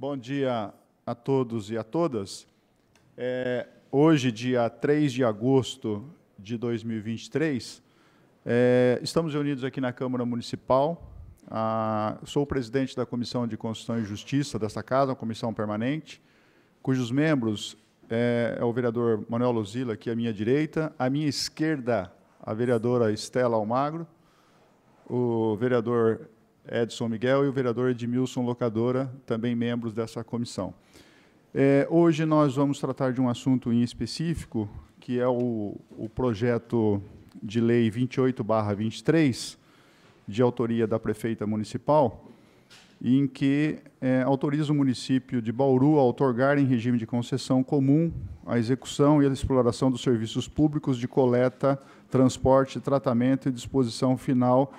Bom dia a todos e a todas. Hoje, dia 3 de agosto de 2023, estamos reunidos aqui na Câmara Municipal. Sou o presidente da Comissão de Constituição e Justiça desta casa, uma comissão permanente, cujos membros é o vereador Manuel Luzila, aqui à minha direita, à minha esquerda, a vereadora Estela Almagro, o vereador Edson Miguel e o vereador Edmilson Locadora, também membros dessa comissão. Hoje nós vamos tratar de um assunto em específico, que é o projeto de lei 28/23, de autoria da prefeita municipal, em que autoriza o município de Bauru a outorgar em regime de concessão comum a execução e a exploração dos serviços públicos de coleta, transporte, tratamento e disposição final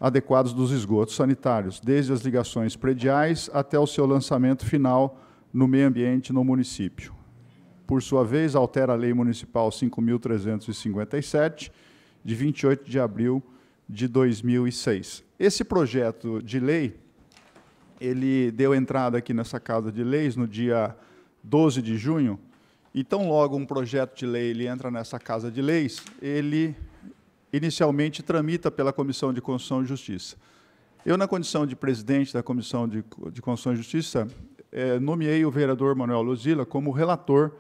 adequados dos esgotos sanitários, desde as ligações prediais até o seu lançamento final no meio ambiente no município. Por sua vez, altera a Lei Municipal 5.357, de 28 de abril de 2006. Esse projeto de lei, ele deu entrada aqui nessa Casa de Leis no dia 12 de junho, e tão logo um projeto de lei ele entra nessa Casa de Leis, ele inicialmente tramita pela Comissão de Constituição e Justiça. Eu, na condição de presidente da Comissão de Constituição e Justiça, nomeei o vereador Manuel Luzila como relator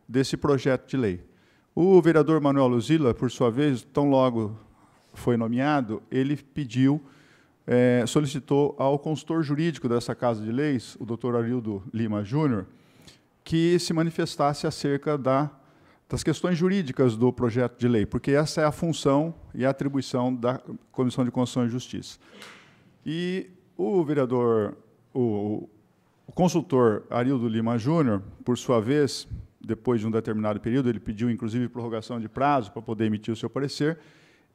desse projeto de lei. O vereador Manuel Luzila, por sua vez, tão logo foi nomeado, ele pediu, solicitou ao consultor jurídico dessa Casa de Leis, o doutor Arildo Lima Júnior, que se manifestasse acerca das questões jurídicas do projeto de lei, porque essa é a função e a atribuição da Comissão de Constituição e Justiça. E o vereador, o consultor Arildo Lima Júnior, por sua vez, depois de um determinado período, ele pediu, inclusive, prorrogação de prazo para poder emitir o seu parecer,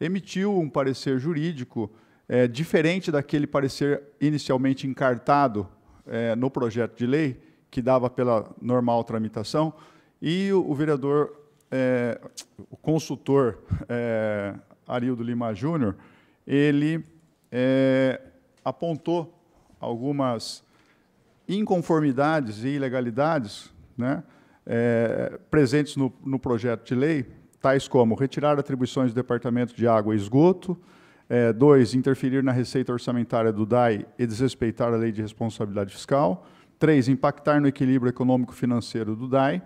emitiu um parecer jurídico diferente daquele parecer inicialmente encartado no projeto de lei, que dava pela normal tramitação, e o vereador, o consultor Arildo Lima Júnior, ele apontou algumas inconformidades e ilegalidades, né, presentes no projeto de lei, tais como retirar atribuições do Departamento de Água e Esgoto, 2, interferir na receita orçamentária do DAI e desrespeitar a Lei de Responsabilidade Fiscal, 3, impactar no equilíbrio econômico-financeiro do DAI,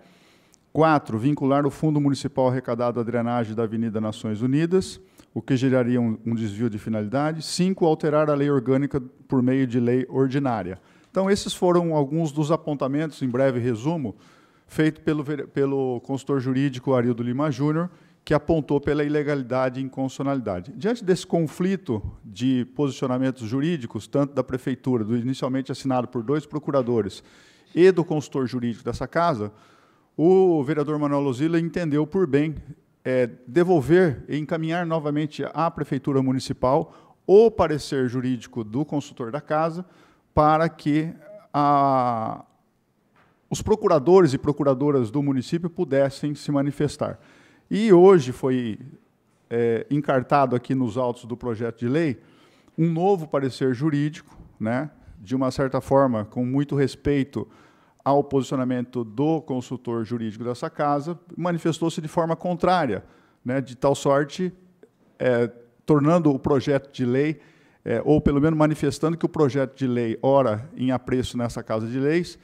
4, vincular o Fundo Municipal arrecadado à drenagem da Avenida Nações Unidas, o que geraria um desvio de finalidade, 5, alterar a lei orgânica por meio de lei ordinária. Então, esses foram alguns dos apontamentos, em breve resumo, feito pelo consultor jurídico Arildo Lima Júnior, que apontou pela ilegalidade e inconstitucionalidade. Diante desse conflito de posicionamentos jurídicos, tanto da Prefeitura, inicialmente assinado por 2 procuradores, e do consultor jurídico dessa Casa, o vereador Manuel Luzila entendeu por bem devolver e encaminhar novamente à Prefeitura Municipal o parecer jurídico do consultor da Casa para que os procuradores e procuradoras do município pudessem se manifestar. E hoje foi encartado aqui nos autos do projeto de lei um novo parecer jurídico, né, de uma certa forma, com muito respeito ao posicionamento do consultor jurídico dessa Casa, manifestou-se de forma contrária, né, de tal sorte, tornando o projeto de lei, ou pelo menos manifestando que o projeto de lei, ora em apreço nessa Casa de Leis,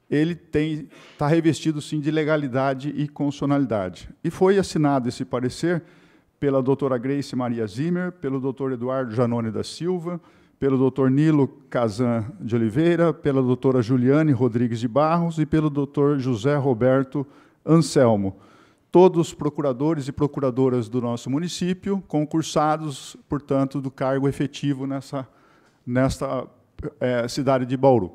ele está revestido, sim, de legalidade e constitucionalidade. E foi assinado esse parecer pela doutora Grace Maria Zimmer, pelo doutor Eduardo Janone da Silva, pelo doutor Nilo Casan de Oliveira, pela doutora Juliane Rodrigues de Barros e pelo doutor José Roberto Anselmo, todos procuradores e procuradoras do nosso município, concursados, portanto, do cargo efetivo nesta cidade de Bauru.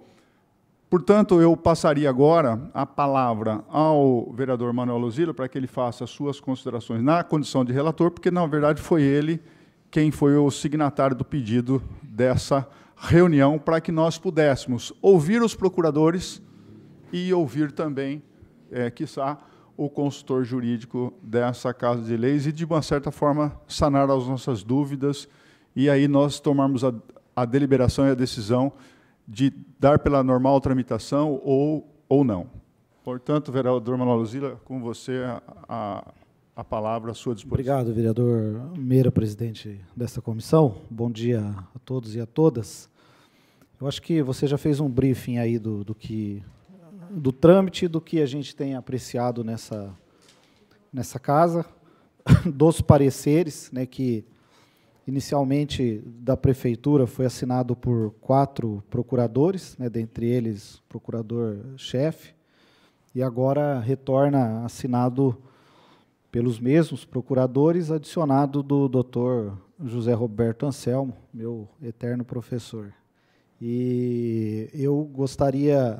Portanto, eu passaria agora a palavra ao vereador Manuel Luzila para que ele faça as suas considerações na condição de relator, porque, na verdade, foi ele quem foi o signatário do pedido dessa reunião para que nós pudéssemos ouvir os procuradores e ouvir também, quiçá, o consultor jurídico dessa Casa de Leis e, de uma certa forma, sanar as nossas dúvidas e aí nós tomarmos a deliberação e a decisão de dar pela normal tramitação ou não. Portanto, vereador Manuel Luzila, com você a palavra à sua disposição. Obrigado, vereador Meira, presidente desta comissão. Bom dia a todos e a todas. Eu acho que você já fez um briefing aí do trâmite, do que a gente tem apreciado nessa casa, dos pareceres, né, que inicialmente da prefeitura foi assinado por 4 procuradores, né, dentre eles o procurador-chefe, e agora retorna assinado pelos mesmos procuradores, adicionado do doutor José Roberto Anselmo, meu eterno professor. E eu gostaria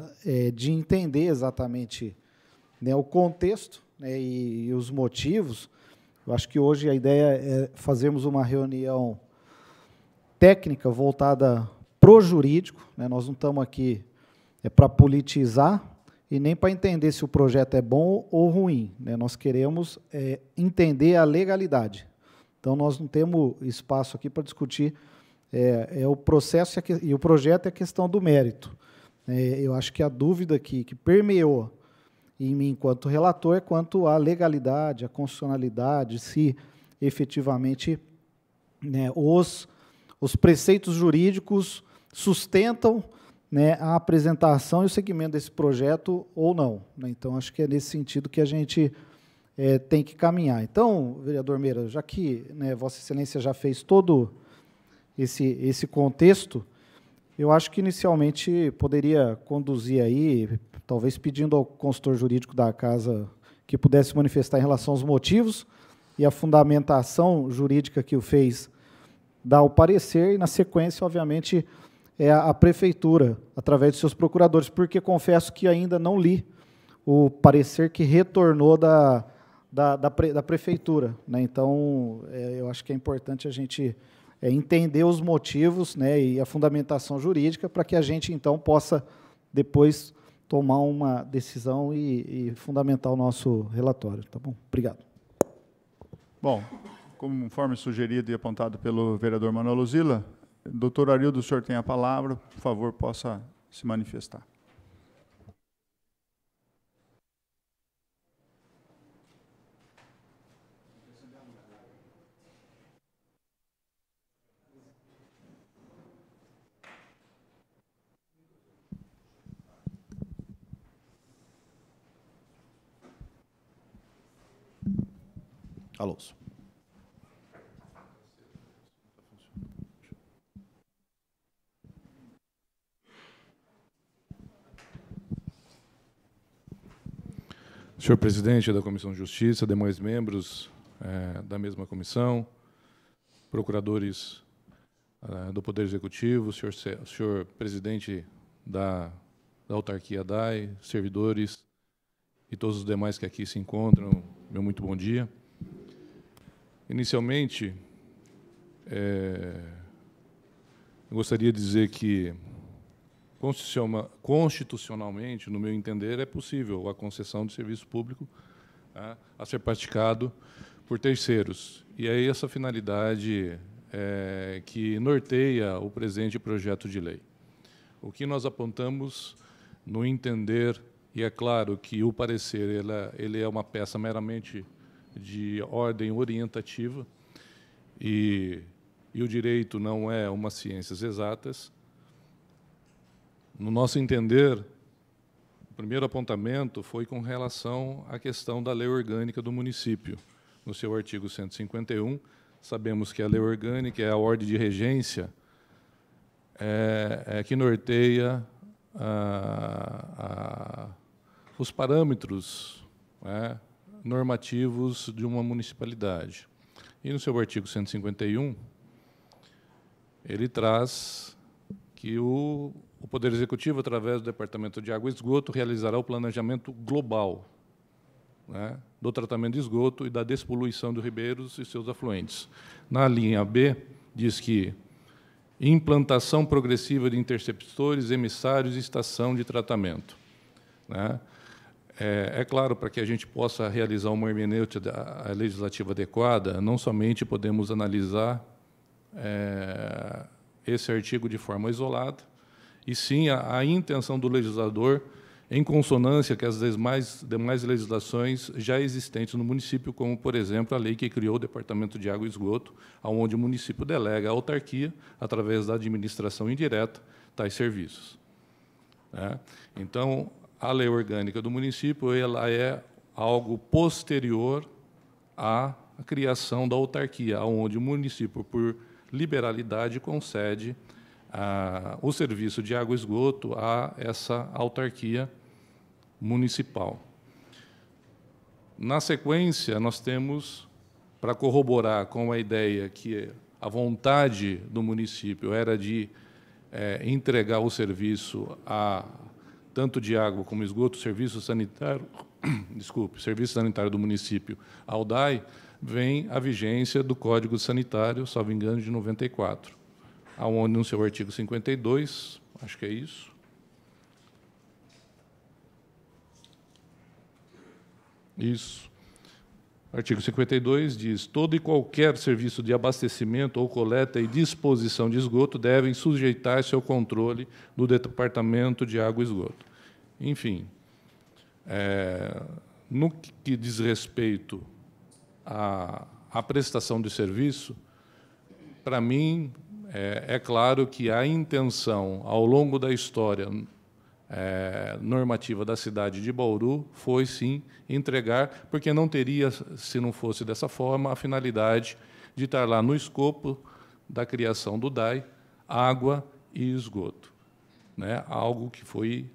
de entender exatamente, né, o contexto, né, e os motivos. Eu acho que hoje a ideia é fazermos uma reunião técnica voltada para o jurídico, né, nós não estamos aqui para politizar e nem para entender se o projeto é bom ou ruim, né, nós queremos entender a legalidade. Então, nós não temos espaço aqui para discutir o processo e o projeto é a questão do mérito. Eu acho que a dúvida que permeou em mim, enquanto relator, é quanto à legalidade, à constitucionalidade, se efetivamente, né, os preceitos jurídicos sustentam, né, a apresentação e o seguimento desse projeto ou não, né? Então, acho que é nesse sentido que a gente tem que caminhar. Então, vereador Meira, já que, né, Vossa Excelência já fez todo esse contexto, eu acho que inicialmente poderia conduzir aí, talvez pedindo ao consultor jurídico da casa que pudesse manifestar em relação aos motivos e a fundamentação jurídica que o fez dar o parecer, e na sequência, obviamente, a prefeitura, através de seus procuradores, porque confesso que ainda não li o parecer que retornou da prefeitura, né? Então, eu acho que é importante a gente entender os motivos, né, e a fundamentação jurídica para que a gente, então, possa depois tomar uma decisão e fundamentar o nosso relatório. Tá bom? Obrigado. Bom, conforme sugerido e apontado pelo vereador Manuel Luzila, doutor Arildo, o senhor tem a palavra, por favor, possa se manifestar. Alô. Senhor presidente da Comissão de Justiça, demais membros da mesma comissão, procuradores do Poder Executivo, senhor presidente da autarquia DAI, servidores e todos os demais que aqui se encontram, meu muito bom dia. Inicialmente, eu gostaria de dizer que, constitucionalmente, no meu entender, é possível a concessão de serviço público a ser praticado por terceiros. E é essa finalidade que norteia o presente projeto de lei. O que nós apontamos no entender, e é claro que o parecer ele é uma peça meramente de ordem orientativa, e o direito não é uma ciências exatas. No nosso entender, o primeiro apontamento foi com relação à questão da lei orgânica do município. No seu artigo 151, sabemos que a lei orgânica é a ordem de regência que norteia os parâmetros normativos de uma municipalidade. E no seu artigo 151, ele traz que o Poder Executivo, através do Departamento de Água e Esgoto, realizará o planejamento global, do tratamento de esgoto e da despoluição de ribeiros e seus afluentes. Na linha B, diz que implantação progressiva de interceptores, emissários e estação de tratamento. É claro, para que a gente possa realizar uma hermenêutica legislativa adequada, não somente podemos analisar esse artigo de forma isolada, e sim a intenção do legislador em consonância com as demais legislações já existentes no município, como, por exemplo, a lei que criou o Departamento de Água e Esgoto, onde o município delega à autarquia, através da administração indireta, tais serviços. Então, a lei orgânica do município ela é algo posterior à criação da autarquia, onde o município, por liberalidade, concede o serviço de água e esgoto a essa autarquia municipal. Na sequência, nós temos, para corroborar com a ideia que a vontade do município era de entregar o serviço tanto de água como esgoto, serviço sanitário, serviço sanitário do município ao DAI, vem a vigência do Código Sanitário, salvo engano, de 94. Onde, no seu artigo 52, acho que é isso, artigo 52 diz: todo e qualquer serviço de abastecimento ou coleta e disposição de esgoto devem sujeitar-se ao controle do Departamento de Água e Esgoto. Enfim, no que diz respeito à prestação de serviço, para mim, é claro que a intenção, ao longo da história normativa da cidade de Bauru, foi, sim, entregar, porque não teria, se não fosse dessa forma, a finalidade de estar lá no escopo da criação do DAI, água e esgoto, algo que foi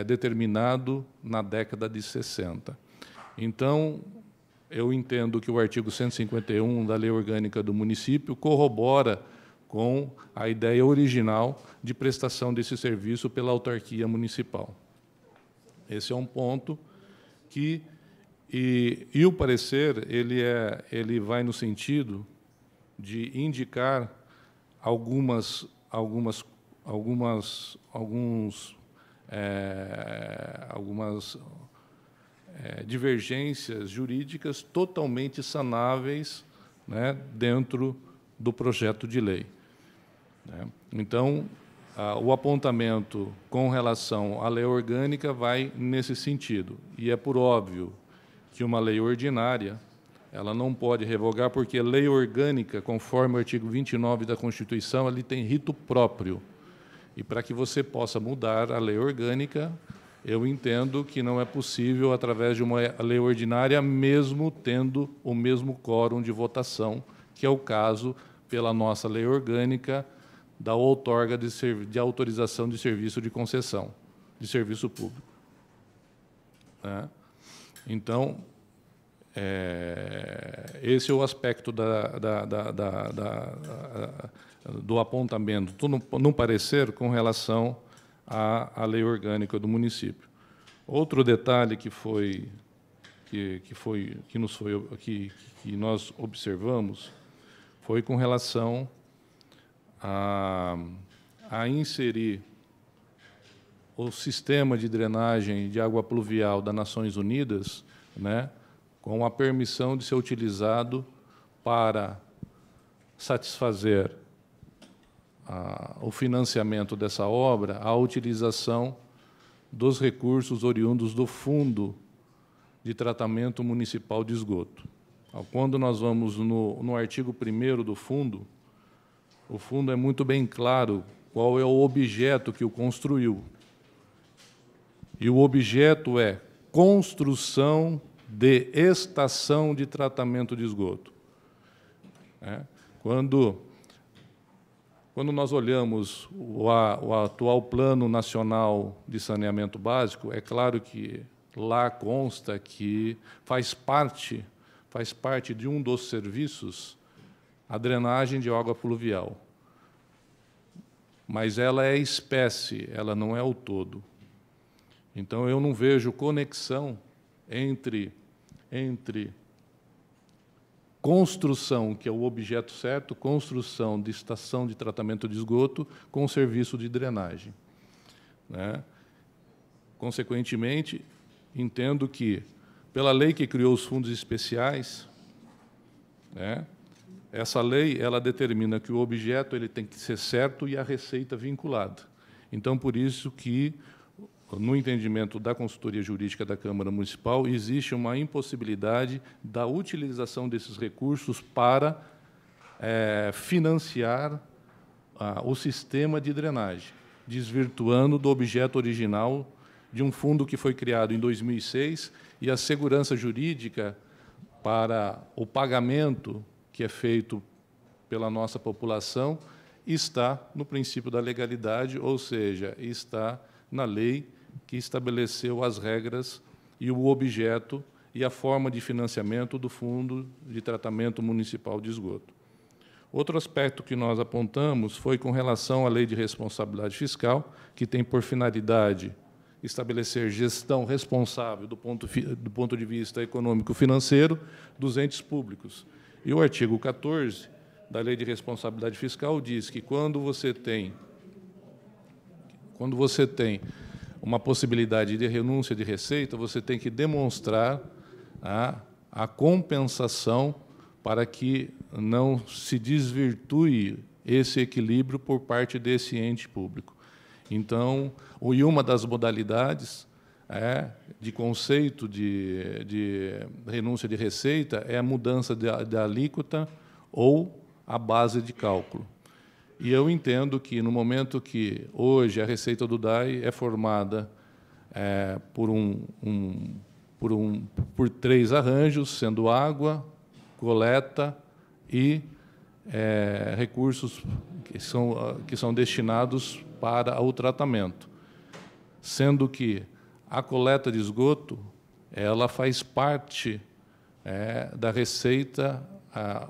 determinado na década de 60. Então, eu entendo que o artigo 151 da Lei Orgânica do Município corrobora com a ideia original de prestação desse serviço pela autarquia municipal. Esse é um ponto que... E o parecer ele vai no sentido de indicar algumas divergências jurídicas totalmente sanáveis, dentro do projeto de lei. Então, o apontamento com relação à lei orgânica vai nesse sentido. E é por óbvio que uma lei ordinária ela não pode revogar, porque a lei orgânica, conforme o artigo 29 da Constituição, ele tem rito próprio. E para que você possa mudar a lei orgânica, eu entendo que não é possível através de uma lei ordinária, mesmo tendo o mesmo quórum de votação, que é o caso, pela nossa lei orgânica, da outorga de autorização de serviço de concessão, de serviço público. Então, esse é o aspecto do apontamento, no parecer, com relação à lei orgânica do município. Outro detalhe que nós observamos foi com relação a inserir o sistema de drenagem de água pluvial das Nações Unidas, com a permissão de ser utilizado para satisfazer o financiamento dessa obra, a utilização dos recursos oriundos do Fundo de Tratamento Municipal de Esgoto. Quando nós vamos no artigo 1º do fundo, o fundo é muito bem claro qual é o objeto que o construiu. E o objeto é construção de estação de tratamento de esgoto. Quando nós olhamos o atual Plano Nacional de Saneamento Básico, é claro que lá consta que faz parte de um dos serviços a drenagem de água pluvial. Mas ela é espécie, ela não é o todo. Então, eu não vejo conexão entre construção, que é o objeto certo, construção de estação de tratamento de esgoto com o serviço de drenagem. Consequentemente, entendo que, pela lei que criou os fundos especiais, essa lei ela determina que o objeto ele tem que ser certo e a receita vinculada. Então, por isso que, no entendimento da consultoria jurídica da Câmara Municipal, existe uma impossibilidade da utilização desses recursos para financiar o sistema de drenagem, desvirtuando do objeto original de um fundo que foi criado em 2006 e a segurança jurídica para o pagamento que é feito pela nossa população está no princípio da legalidade, ou seja, está na lei que estabeleceu as regras e o objeto e a forma de financiamento do Fundo de Tratamento Municipal de Esgoto. Outro aspecto que nós apontamos foi com relação à Lei de Responsabilidade Fiscal, que tem por finalidade estabelecer gestão responsável do ponto de vista econômico-financeiro dos entes públicos. E o artigo 14 da Lei de Responsabilidade Fiscal diz que quando você tem uma possibilidade de renúncia de receita, você tem que demonstrar a compensação para que não se desvirtue esse equilíbrio por parte desse ente público. Então, uma das modalidades de conceito de renúncia de receita é a mudança da alíquota ou a base de cálculo. E eu entendo que, no momento que hoje a receita do DAI é formada por 3 arranjos, sendo água, coleta e recursos que são destinados para o tratamento, sendo que a coleta de esgoto ela faz parte da receita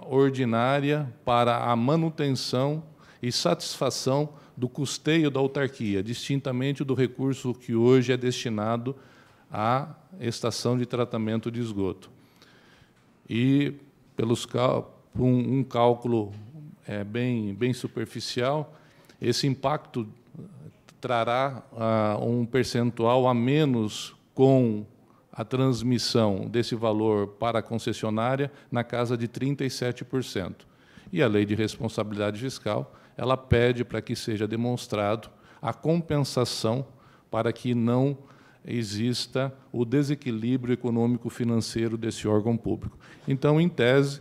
ordinária para a manutenção e satisfação do custeio da autarquia, distintamente do recurso que hoje é destinado à estação de tratamento de esgoto. E, por um cálculo bem superficial, esse impacto trará um percentual a menos com a transmissão desse valor para a concessionária na casa de 37%. E a Lei de Responsabilidade Fiscal ela pede para que seja demonstrado a compensação para que não exista o desequilíbrio econômico-financeiro desse órgão público. Então, em tese,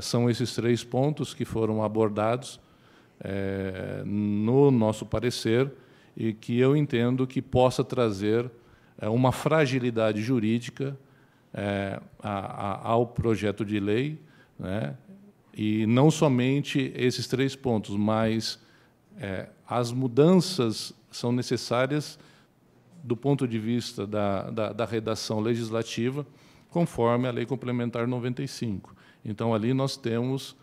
são esses 3 pontos que foram abordados no nosso parecer e que eu entendo que possa trazer uma fragilidade jurídica ao projeto de lei, né? E não somente esses 3 pontos, mas as mudanças são necessárias do ponto de vista da redação legislativa, conforme a Lei Complementar 95. Então, ali nós temos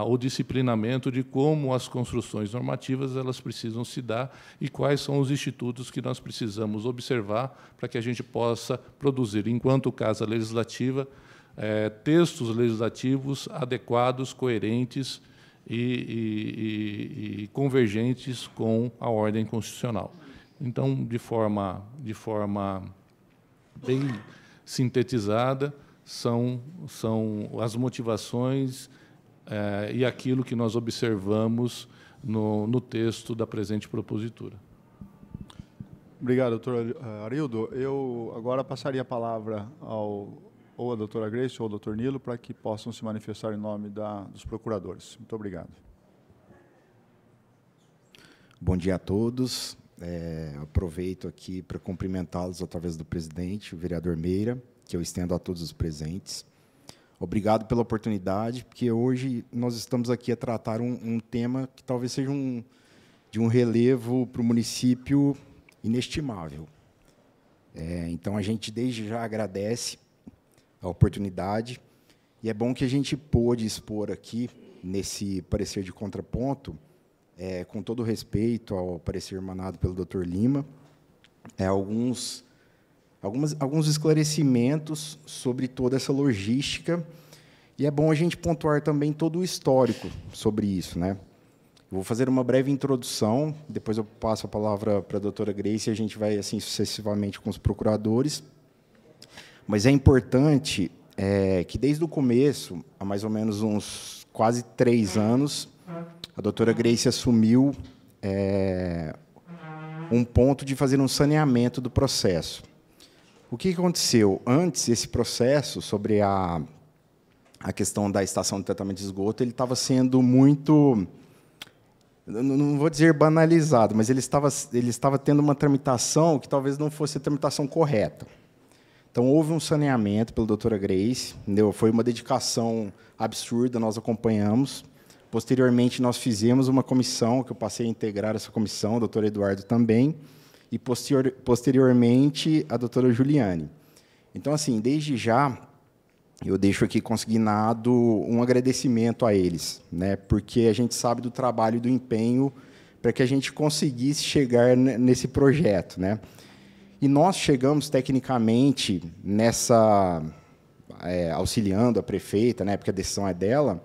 o disciplinamento de como as construções normativas elas precisam se dar e quais são os institutos que nós precisamos observar para que a gente possa produzir, enquanto casa legislativa, textos legislativos adequados, coerentes e convergentes com a ordem constitucional. Então, de forma bem sintetizada, são as motivações e aquilo que nós observamos no texto da presente propositura. Obrigado, doutor Arildo. Eu agora passaria a palavra ou a doutora Grace ou ao doutor Nilo para que possam se manifestar em nome dos procuradores. Muito obrigado. Bom dia a todos. Aproveito aqui para cumprimentá-los através do presidente, o vereador Meira, que eu estendo a todos os presentes. Obrigado pela oportunidade, porque hoje nós estamos aqui a tratar um tema que talvez seja de um relevo para o município inestimável. Então, a gente desde já agradece a oportunidade, e é bom que a gente pôde expor aqui, nesse parecer de contraponto, com todo respeito ao parecer emanado pelo Dr. Lima, alguns esclarecimentos sobre toda essa logística, e é bom a gente pontuar também todo o histórico sobre isso, né? Eu vou fazer uma breve introdução, depois eu passo a palavra para a doutora Grace, e a gente vai, assim, sucessivamente com os procuradores. Mas é importante que, desde o começo, há mais ou menos uns quase 3 anos, a doutora Grace assumiu um ponto de fazer um saneamento do processo. O que aconteceu? Antes, esse processo sobre a questão da estação de tratamento de esgoto, ele estava sendo muito, não vou dizer banalizado, mas ele estava tendo uma tramitação que talvez não fosse a tramitação correta. Então, houve um saneamento pela doutora Grace, entendeu? Foi uma dedicação absurda, nós acompanhamos. Posteriormente, nós fizemos uma comissão, que eu passei a integrar essa comissão, o doutor Eduardo também, e, posteriormente, a doutora Juliane. Então, assim, desde já, eu deixo aqui consignado um agradecimento a eles, né, porque a gente sabe do trabalho e do empenho para que a gente conseguisse chegar nesse projeto, né. E nós chegamos, tecnicamente, auxiliando a prefeita, né, porque a decisão é dela,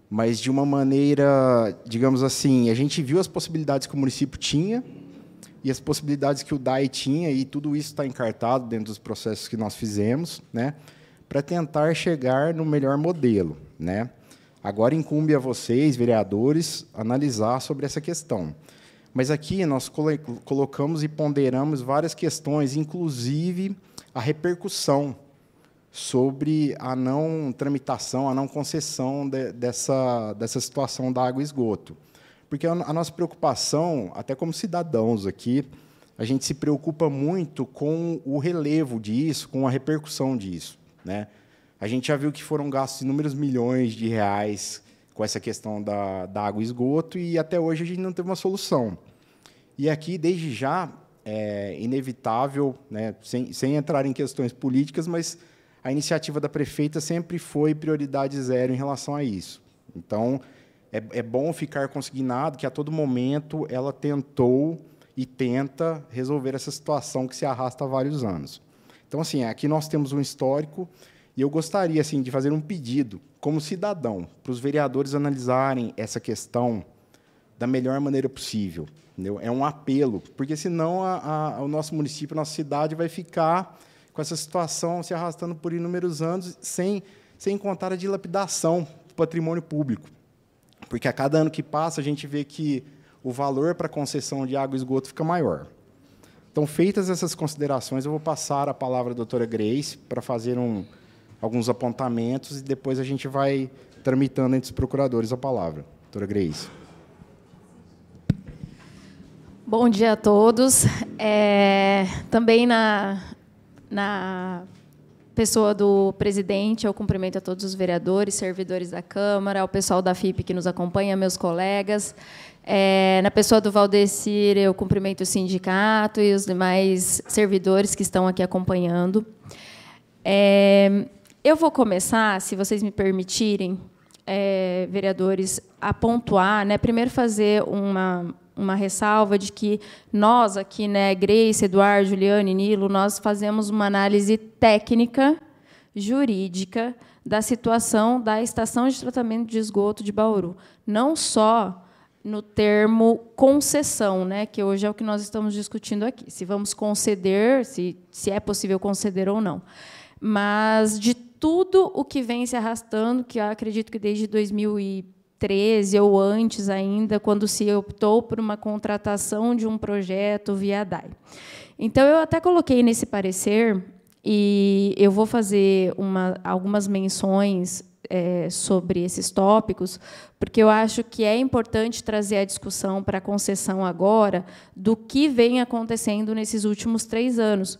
mas de uma maneira, digamos assim, a gente viu as possibilidades que o município tinha e as possibilidades que o DAI tinha, e tudo isso está encartado dentro dos processos que nós fizemos, né, para tentar chegar no melhor modelo, né. Agora incumbe a vocês, vereadores, analisar sobre essa questão. Mas aqui nós colocamos e ponderamos várias questões, inclusive a repercussão sobre a não tramitação, a não concessão dessa situação da água e esgoto. Porque a nossa preocupação, até como cidadãos aqui, a gente se preocupa muito com o relevo disso, com a repercussão disso, né? A gente já viu que foram gastos inúmeros milhões de reais com essa questão da água e esgoto, e até hoje a gente não teve uma solução. E aqui, desde já, é inevitável, né, sem entrar em questões políticas, mas a iniciativa da prefeita sempre foi prioridade zero em relação a isso. Então, é bom ficar consignado que, a todo momento, ela tentou e tenta resolver essa situação que se arrasta há vários anos. Então, assim, aqui nós temos um histórico, e eu gostaria, assim, de fazer um pedido, como cidadão, para os vereadores analisarem essa questão da melhor maneira possível. Entendeu? É um apelo, porque, senão, o nosso município, a nossa cidade vai ficar com essa situação se arrastando por inúmeros anos, sem contar a dilapidação do patrimônio público. Porque, a cada ano que passa, a gente vê que o valor para a concessão de água e esgoto fica maior. Então, feitas essas considerações, eu vou passar a palavra à doutora Grace para fazer alguns apontamentos, e depois a gente vai tramitando entre os procuradores a palavra. Doutora Grace. Bom dia a todos. Também na pessoa do presidente, eu cumprimento a todos os vereadores, servidores da Câmara, ao pessoal da FIP que nos acompanha, meus colegas. Na pessoa do Valdecir, eu cumprimento o sindicato e os demais servidores que estão aqui acompanhando. Eu vou começar, se vocês me permitirem, vereadores, a pontuar, né, primeiro fazer uma ressalva de que nós aqui, né, Grace, Eduardo, Juliane, Nilo, nós fazemos uma análise técnica, jurídica, da situação da estação de tratamento de esgoto de Bauru. Não só no termo concessão, né, que hoje é o que nós estamos discutindo aqui, se vamos conceder, se é possível conceder ou não, mas de tudo o que vem se arrastando, que eu acredito que desde 2013 ou antes ainda, quando se optou por uma contratação de um projeto via DAI. Então, eu até coloquei nesse parecer, e eu vou fazer algumas menções sobre esses tópicos, porque eu acho que é importante trazer a discussão para a concessão agora do que vem acontecendo nesses últimos 3 anos.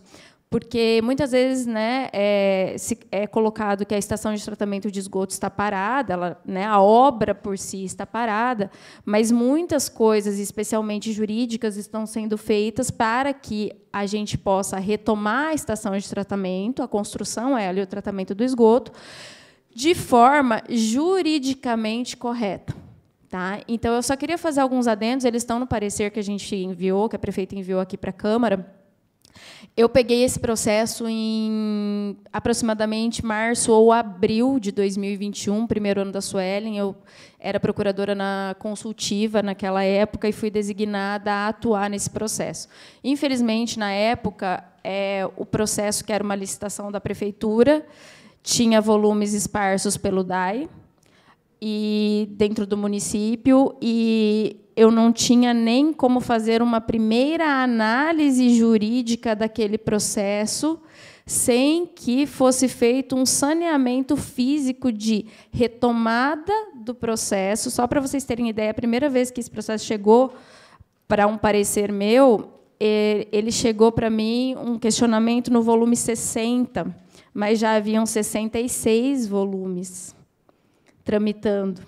Porque, muitas vezes, né, é colocado que a estação de tratamento de esgoto está parada, né, a obra por si está parada, mas muitas coisas, especialmente jurídicas, estão sendo feitas para que a gente possa retomar a estação de tratamento, a construção e o tratamento do esgoto, de forma juridicamente correta. Tá? Então, eu só queria fazer alguns adendos, eles estão no parecer que a gente enviou, que a prefeita enviou aqui para a Câmara. Eu peguei esse processo em aproximadamente março ou abril de 2021, primeiro ano da Suelen. Eu era procuradora na Consultiva naquela época e fui designada a atuar nesse processo. Infelizmente, na época, o processo, que era uma licitação da prefeitura, tinha volumes esparsos pelo DAI. e dentro do município, e eu não tinha nem como fazer uma primeira análise jurídica daquele processo sem que fosse feito um saneamento físico de retomada do processo. Só para vocês terem ideia, a primeira vez que esse processo chegou para um parecer meu, ele chegou para mim um questionamento no volume 60, mas já haviam 66 volumes tramitando.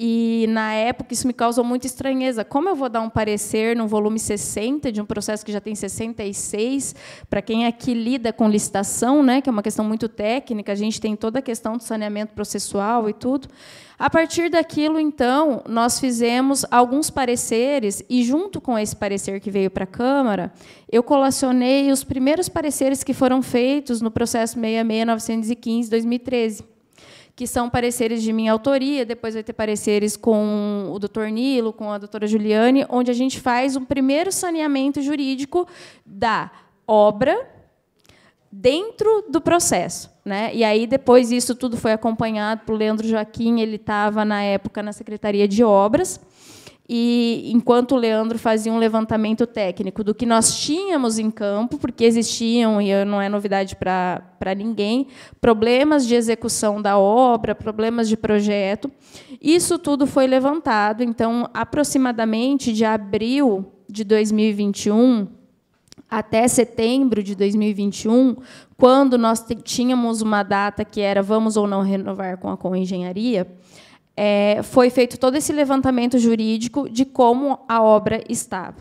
E, na época, isso me causou muita estranheza. Como eu vou dar um parecer no volume 60 de um processo que já tem 66? Para quem aqui lida com licitação, né, que é uma questão muito técnica, a gente tem toda a questão do saneamento processual e tudo. A partir daquilo, então, nós fizemos alguns pareceres, e, junto com esse parecer que veio para a Câmara, eu colacionei os primeiros pareceres que foram feitos no processo 66.915/2013. Que são pareceres de minha autoria, depois vai ter pareceres com o doutor Nilo, com a doutora Juliane, onde a gente faz um primeiro saneamento jurídico da obra dentro do processo, né? E aí, depois, isso tudo foi acompanhado pelo Leandro Joaquim, ele estava, na época, na Secretaria de Obras, e, enquanto o Leandro fazia um levantamento técnico do que nós tínhamos em campo, porque existiam, e não é novidade para ninguém, problemas de execução da obra, problemas de projeto, isso tudo foi levantado. Então, aproximadamente de abril de 2021 até setembro de 2021, quando nós tínhamos uma data que era vamos ou não renovar com a Coengenharia, foi feito todo esse levantamento jurídico de como a obra estava.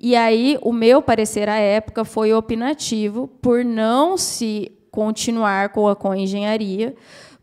E aí, o meu parecer, à época, foi opinativo por não se continuar com a Coengenharia,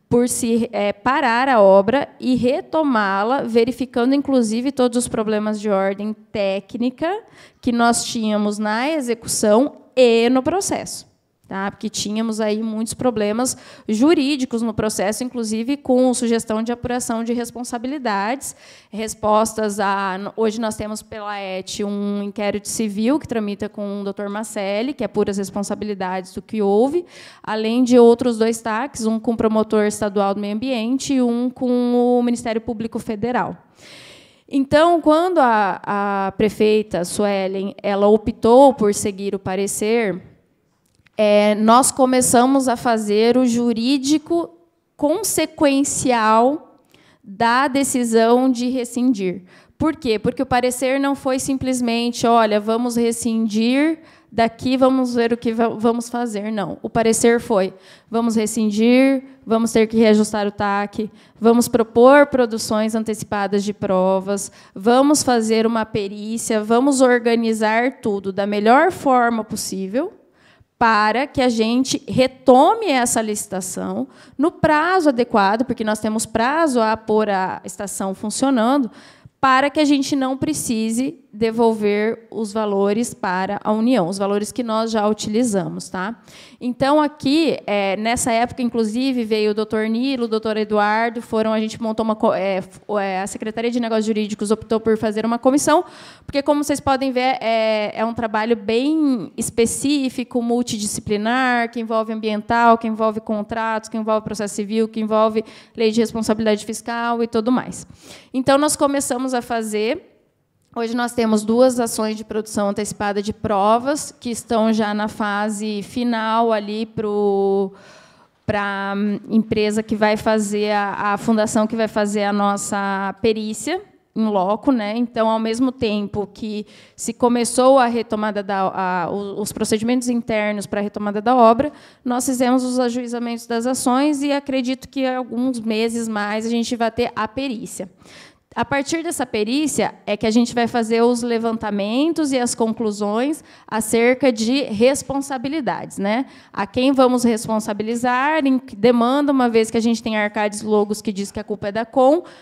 por se parar a obra e retomá-la, verificando, inclusive, todos os problemas de ordem técnica que nós tínhamos na execução e no processo. Tá? Porque tínhamos aí muitos problemas jurídicos no processo, inclusive com sugestão de apuração de responsabilidades, respostas a... Hoje nós temos pela ET um inquérito civil que tramita com o Dr. Macelli, que apura as responsabilidades do que houve, além de outros 2 TACs, um com o promotor estadual do meio ambiente e um com o Ministério Público Federal. Então, quando a prefeita Suelen ela optou por seguir o parecer, nós começamos a fazer o jurídico consequencial da decisão de rescindir. Por quê? Porque o parecer não foi simplesmente, olha, vamos rescindir, daqui vamos ver o que vamos fazer. Não. O parecer foi, vamos rescindir, vamos ter que reajustar o TAC, vamos propor produções antecipadas de provas, vamos fazer uma perícia, vamos organizar tudo da melhor forma possível, para que a gente retome essa licitação no prazo adequado, porque nós temos prazo a pôr a estação funcionando, para que a gente não precise devolver os valores para a União, os valores que nós já utilizamos. Tá? Então, aqui, nessa época, inclusive, veio o doutor Nilo, o doutor Eduardo, a gente montou a Secretaria de Negócios Jurídicos optou por fazer uma comissão, porque, como vocês podem ver, é um trabalho bem específico, multidisciplinar, que envolve ambiental, que envolve contratos, que envolve processo civil, que envolve lei de responsabilidade fiscal e tudo mais. Então, nós começamos a fazer... Hoje nós temos 2 ações de produção antecipada de provas, que estão já na fase final ali para a empresa que vai fazer, a fundação que vai fazer a nossa perícia em loco, né? Então, ao mesmo tempo que se começou a retomada os procedimentos internos para a retomada da obra, nós fizemos os ajuizamentos das ações e acredito que alguns meses mais a gente vai ter a perícia. A partir dessa perícia é que a gente vai fazer os levantamentos e as conclusões acerca de responsabilidades, né? A quem vamos responsabilizar, em que demanda, uma vez que a gente tem a Arcades Logos que diz que a culpa é da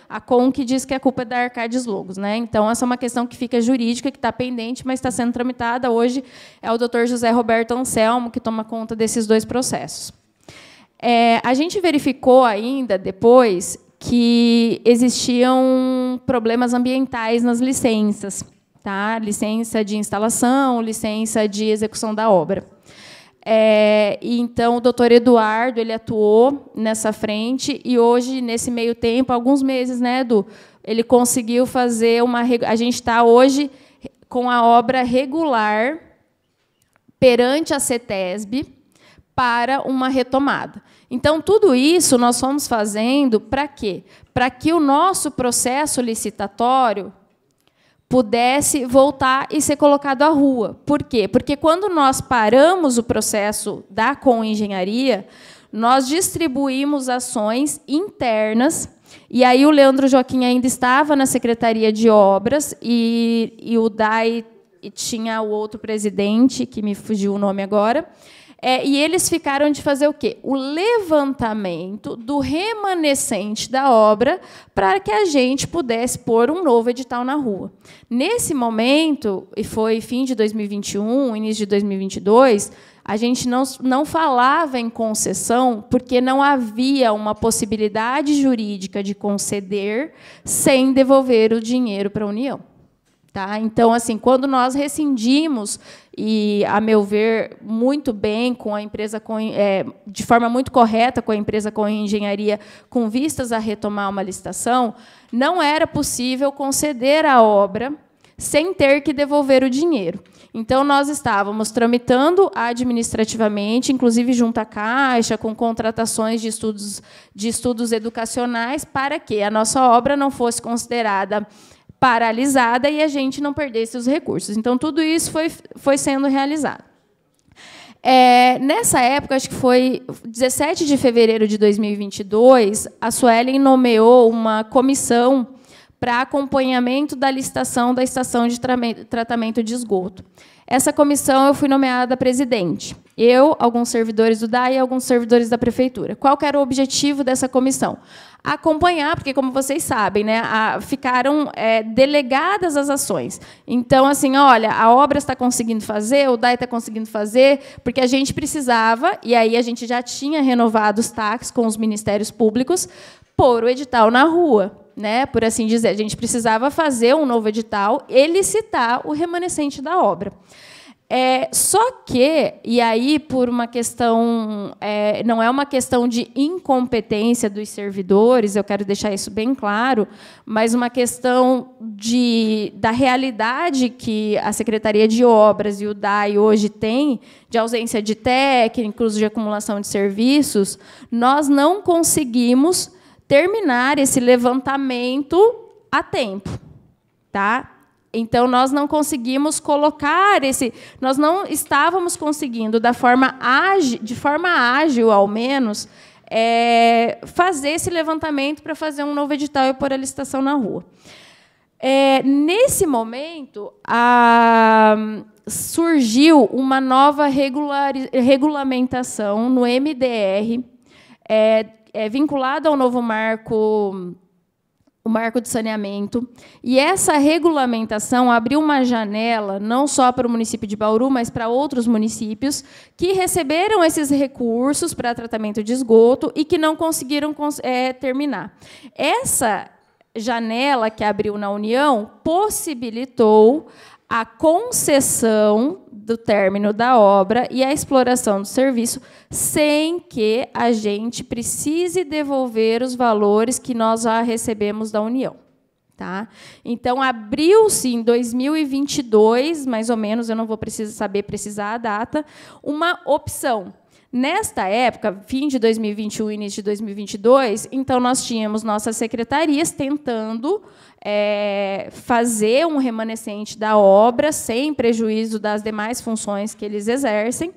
a Com que diz que a culpa é da Arcades Logos, né? Então, essa é uma questão que fica jurídica, que está pendente, mas está sendo tramitada. Hoje é o doutor José Roberto Anselmo que toma conta desses 2 processos. A gente verificou ainda, depois, que existiam problemas ambientais nas licenças, tá? Licença de instalação, licença de execução da obra. E então o doutor Eduardo ele atuou nessa frente e hoje, nesse meio tempo, alguns meses, né, Edu, ele conseguiu fazer uma... A gente está hoje com a obra regular perante a CETESB para uma retomada. Então, tudo isso nós fomos fazendo para quê? Para que o nosso processo licitatório pudesse voltar e ser colocado à rua. Por quê? Porque quando nós paramos o processo da Coengenharia, nós distribuímos ações internas, e aí o Leandro Joaquim ainda estava na Secretaria de Obras, e o DAI tinha o outro presidente, que me fugiu o nome agora, e eles ficaram de fazer o quê? O levantamento do remanescente da obra para que a gente pudesse pôr um novo edital na rua. Nesse momento, e foi fim de 2021, início de 2022, a gente não falava em concessão porque não havia uma possibilidade jurídica de conceder sem devolver o dinheiro para a União. Tá? Então, assim, quando nós rescindimos, e, a meu ver, muito bem, com a empresa de forma muito correta com a empresa Coengenharia, com vistas a retomar uma licitação, não era possível conceder a obra sem ter que devolver o dinheiro. Então, nós estávamos tramitando administrativamente, inclusive junto à Caixa, com contratações de estudos educacionais, para que a nossa obra não fosse considerada paralisada e a gente não perdesse os recursos. Então, tudo isso foi sendo realizado. Nessa época, acho que foi 17 de fevereiro de 2022, a Suelen nomeou uma comissão para acompanhamento da licitação da estação de tratamento de esgoto. Essa comissão eu fui nomeada presidente. Eu, alguns servidores do DAI e alguns servidores da prefeitura. Qual que era o objetivo dessa comissão? Acompanhar, porque, como vocês sabem, né, ficaram delegadas as ações. Então, assim, olha, a obra está conseguindo fazer, o DAI está conseguindo fazer, porque a gente precisava, e aí a gente já tinha renovado os TACs com os ministérios públicos, pôr o edital na rua, né, por assim dizer. A gente precisava fazer um novo edital e licitar o remanescente da obra. Só que, e aí, por uma questão, não é uma questão de incompetência dos servidores, eu quero deixar isso bem claro, mas uma questão da realidade que a Secretaria de Obras e o DAI hoje tem, de ausência de técnicos, de acumulação de serviços, nós não conseguimos terminar esse levantamento a tempo. Tá? Então, nós não conseguimos colocar nós não estávamos conseguindo, de forma ágil, ao menos, fazer esse levantamento para fazer um novo edital e pôr a licitação na rua. Nesse momento, surgiu uma nova regulamentação no MDR, vinculada ao novo marco, o marco de saneamento, e essa regulamentação abriu uma janela, não só para o município de Bauru, mas para outros municípios, que receberam esses recursos para tratamento de esgoto e que não conseguiram terminar. Essa janela que abriu na União possibilitou a concessão do término da obra e a exploração do serviço sem que a gente precise devolver os valores que nós já recebemos da União. Tá? Então, abriu-se em 2022, mais ou menos, eu não vou saber precisar a data, uma opção. Nesta época, fim de 2021 e início de 2022, então, nós tínhamos nossas secretarias tentando fazer um remanescente da obra, sem prejuízo das demais funções que eles exercem,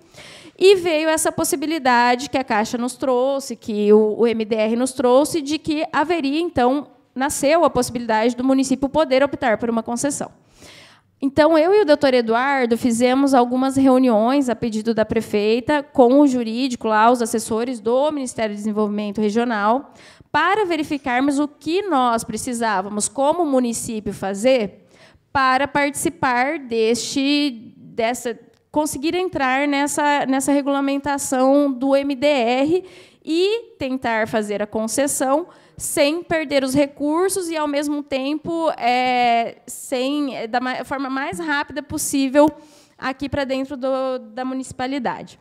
e veio essa possibilidade que a Caixa nos trouxe, que o MDR nos trouxe, de que haveria, então, nasceu a possibilidade do município poder optar por uma concessão. Então, eu e o doutor Eduardo fizemos algumas reuniões, a pedido da prefeita, com o jurídico, lá, os assessores do Ministério do Desenvolvimento Regional, para verificarmos o que nós precisávamos, como município, fazer para participar conseguir entrar nessa regulamentação do MDR e tentar fazer a concessão sem perder os recursos e, ao mesmo tempo, da forma mais rápida possível aqui para dentro da municipalidade.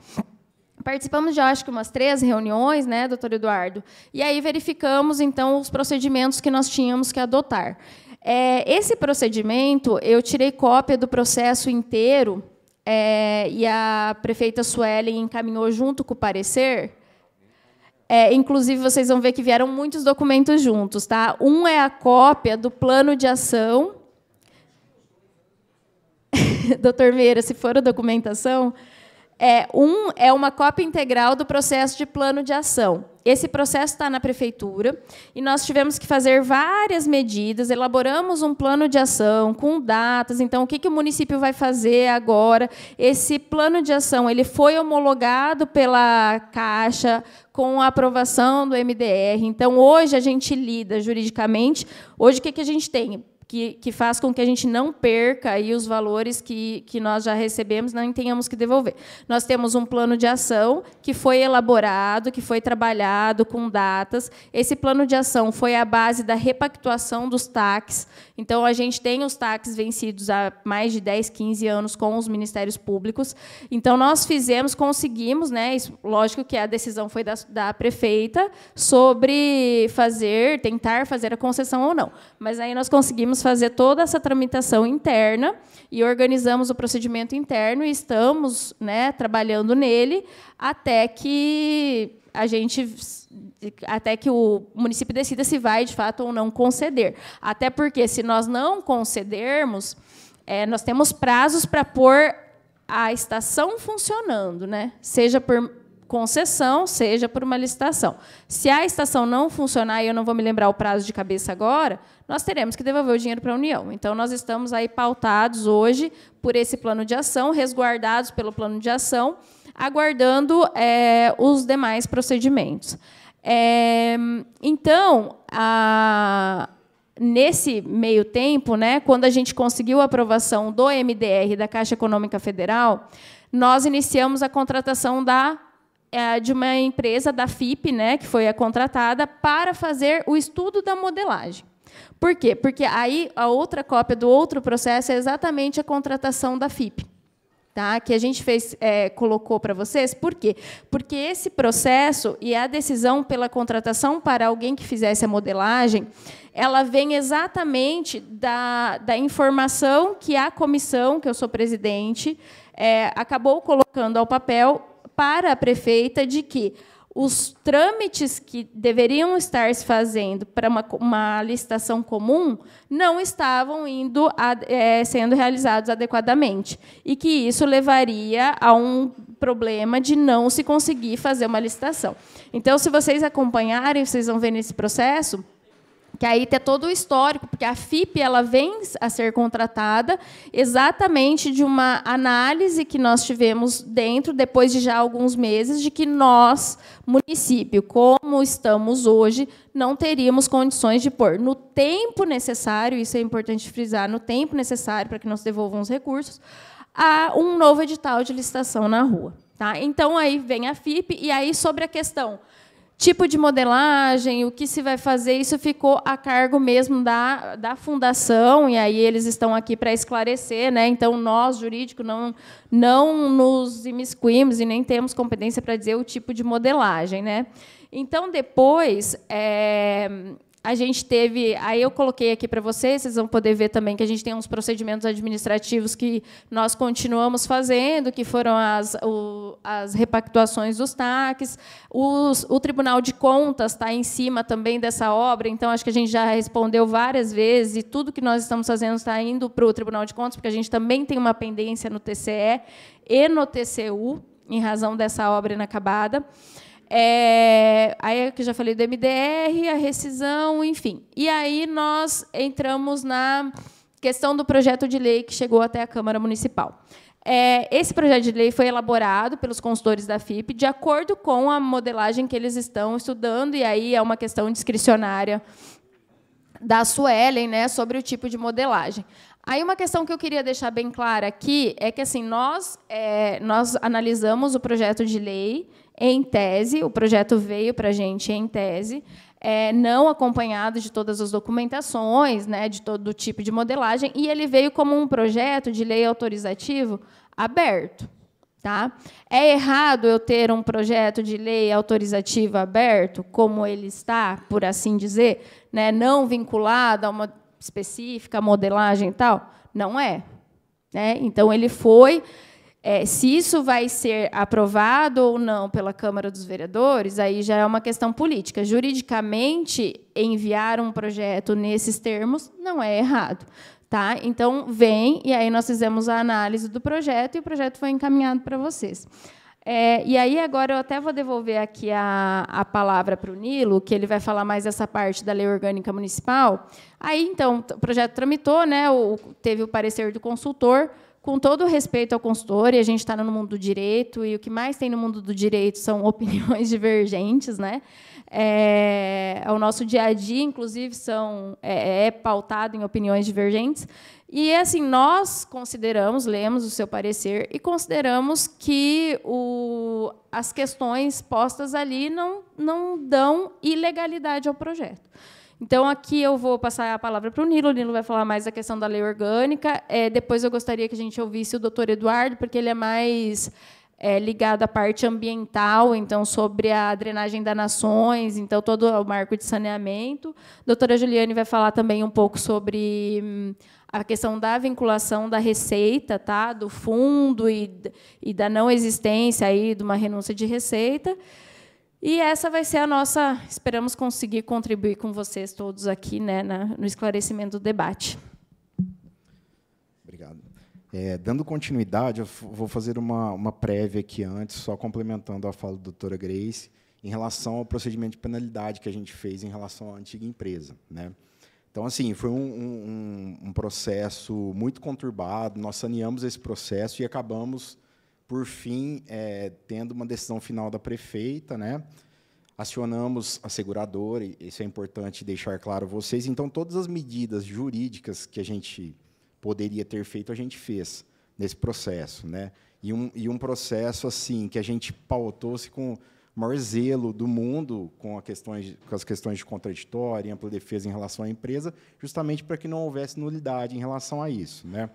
Participamos de, acho que, umas 3 reuniões, né, doutor Eduardo? E aí verificamos, então, os procedimentos que nós tínhamos que adotar. Esse procedimento, eu tirei cópia do processo inteiro, e a prefeita Suelen encaminhou junto com o parecer. Inclusive, vocês vão ver que vieram muitos documentos juntos. Tá? Um é a cópia do plano de ação. Doutor Meira, se for a documentação... é uma cópia integral do processo de plano de ação. Esse processo está na prefeitura e nós tivemos que fazer várias medidas, elaboramos um plano de ação com datas. Então, o que o município vai fazer agora? Esse plano de ação ele foi homologado pela Caixa com a aprovação do MDR. Então, hoje a gente lida juridicamente. Hoje, o que a gente tem? Que faz com que a gente não perca aí os valores que nós já recebemos, não tenhamos que devolver. Nós temos um plano de ação que foi elaborado, que foi trabalhado com datas. Esse plano de ação foi a base da repactuação dos TACs. Então, a gente tem os TACs vencidos há mais de 10, 15 anos com os ministérios públicos. Então, nós conseguimos, né, lógico que a decisão foi da prefeita sobre tentar fazer a concessão ou não. Mas aí nós conseguimos fazer toda essa tramitação interna e organizamos o procedimento interno e estamos, né, trabalhando nele até que o município decida se vai, de fato, ou não conceder. Até porque, se nós não concedermos, nós temos prazos para pôr a estação funcionando, né? Seja por concessão, seja por uma licitação. Se a estação não funcionar, e eu não vou me lembrar o prazo de cabeça agora, nós teremos que devolver o dinheiro para a União. Então, nós estamos aí pautados hoje por esse plano de ação, resguardados pelo plano de ação, aguardando os demais procedimentos. Então, nesse meio tempo, né, quando a gente conseguiu a aprovação do MDR da Caixa Econômica Federal, nós iniciamos a contratação de uma empresa, da FIP, né, que foi a contratada, para fazer o estudo da modelagem. Por quê? Porque aí a outra cópia do outro processo é exatamente a contratação da FIP. Tá? Que a gente colocou para vocês. Por quê? Porque esse processo e a decisão pela contratação para alguém que fizesse a modelagem, ela vem exatamente da informação que a comissão, que eu sou presidente, acabou colocando ao papel para a prefeita de que os trâmites que deveriam estar se fazendo para uma licitação comum não estavam sendo realizados adequadamente, e que isso levaria a um problema de não se conseguir fazer uma licitação. Então, se vocês acompanharem, vocês vão ver nesse processo que aí tem todo o histórico, porque a FIP ela vem a ser contratada exatamente de uma análise que nós tivemos depois de já alguns meses, de que nós, município, como estamos hoje, não teríamos condições de pôr no tempo necessário, isso é importante frisar, no tempo necessário para que nós devolvam os recursos, a um novo edital de licitação na rua. Tá? Então, aí vem a FIP, e aí, sobre a questão tipo de modelagem, o que se vai fazer, isso ficou a cargo mesmo da fundação, e aí eles estão aqui para esclarecer, né? Então, nós, jurídico, não nos imiscuímos e nem temos competência para dizer o tipo de modelagem, né? Então, depois, a gente teve... Aí eu coloquei aqui para vocês vão poder ver também que a gente tem uns procedimentos administrativos que nós continuamos fazendo, que foram as repactuações dos TACs. O Tribunal de Contas está em cima também dessa obra, então acho que a gente já respondeu várias vezes, e tudo que nós estamos fazendo está indo para o Tribunal de Contas, porque a gente também tem uma pendência no TCE e no TCU, em razão dessa obra inacabada. Aí que eu já falei do MDR, a rescisão, enfim. E aí nós entramos na questão do projeto de lei que chegou até a Câmara Municipal. Esse projeto de lei foi elaborado pelos consultores da FIP de acordo com a modelagem que eles estão estudando, e aí é uma questão discricionária da Suelen, né, sobre o tipo de modelagem. Aí uma questão que eu queria deixar bem clara aqui é que assim, nós analisamos o projeto de lei em tese, o projeto veio para a gente em tese, não acompanhado de todas as documentações, né, de todo tipo de modelagem, e ele veio como um projeto de lei autorizativo aberto. Tá? É errado eu ter um projeto de lei autorizativa aberto, como ele está, por assim dizer, né, não vinculado a uma específica modelagem e tal? Não é. Né? Então, ele foi... se isso vai ser aprovado ou não pela Câmara dos Vereadores, aí já é uma questão política. Juridicamente, enviar um projeto nesses termos não é errado. Tá? Então, vem, e aí nós fizemos a análise do projeto, e o projeto foi encaminhado para vocês. E aí, agora, eu até vou devolver aqui a palavra para o Nilo, que ele vai falar mais dessa parte da Lei Orgânica Municipal. Aí, então, o projeto tramitou, né, teve o parecer do consultor. Com todo o respeito ao consultor, e a gente está no mundo do direito, e o que mais tem no mundo do direito são opiniões divergentes, né? O nosso dia a dia, inclusive, é pautado em opiniões divergentes. E, assim, nós consideramos, lemos o seu parecer, e consideramos que as questões postas ali não dão ilegalidade ao projeto. Então, aqui eu vou passar a palavra para o Nilo vai falar mais da questão da lei orgânica. Depois eu gostaria que a gente ouvisse o doutor Eduardo, porque ele é mais ligado à parte ambiental, então, sobre a drenagem das nações, então, todo o marco de saneamento. A doutora Juliane vai falar também um pouco sobre a questão da vinculação da receita, tá? Do fundo e da não existência aí de uma renúncia de receita. E essa vai ser a nossa... Esperamos conseguir contribuir com vocês todos aqui, né, no esclarecimento do debate. Obrigado. Dando continuidade, eu vou fazer uma prévia aqui antes, só complementando a fala da doutora Grace, em relação ao procedimento de penalidade que a gente fez em relação à antiga empresa. Né? Então, assim, foi um processo muito conturbado, nós saneamos esse processo e acabamos... por fim, tendo uma decisão final da prefeita, né? Acionamos a seguradora, e isso é importante deixar claro a vocês. Então, todas as medidas jurídicas que a gente poderia ter feito, a gente fez nesse processo. Né? E um processo assim que a gente pautou-se com o maior zelo do mundo com as questões de contraditório e ampla defesa em relação à empresa, justamente para que não houvesse nulidade em relação a isso. Né?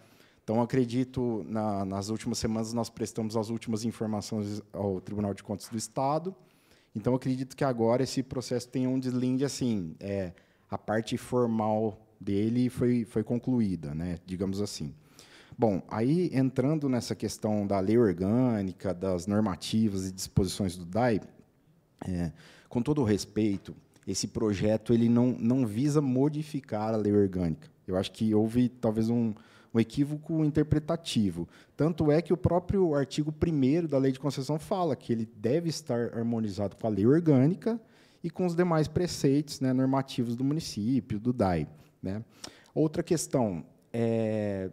Então, acredito, nas últimas semanas, nós prestamos as últimas informações ao Tribunal de Contas do Estado. Então, acredito que agora esse processo tem um deslinde, assim, a parte formal dele foi concluída, né, digamos assim. Bom, aí, entrando nessa questão da lei orgânica, das normativas e disposições do DAI, com todo o respeito, esse projeto ele não visa modificar a lei orgânica. Eu acho que houve, talvez, um equívoco interpretativo. Tanto é que o próprio artigo 1º da Lei de Concessão fala que ele deve estar harmonizado com a lei orgânica e com os demais preceitos, né, normativos do município, do DAI. Né? Outra questão,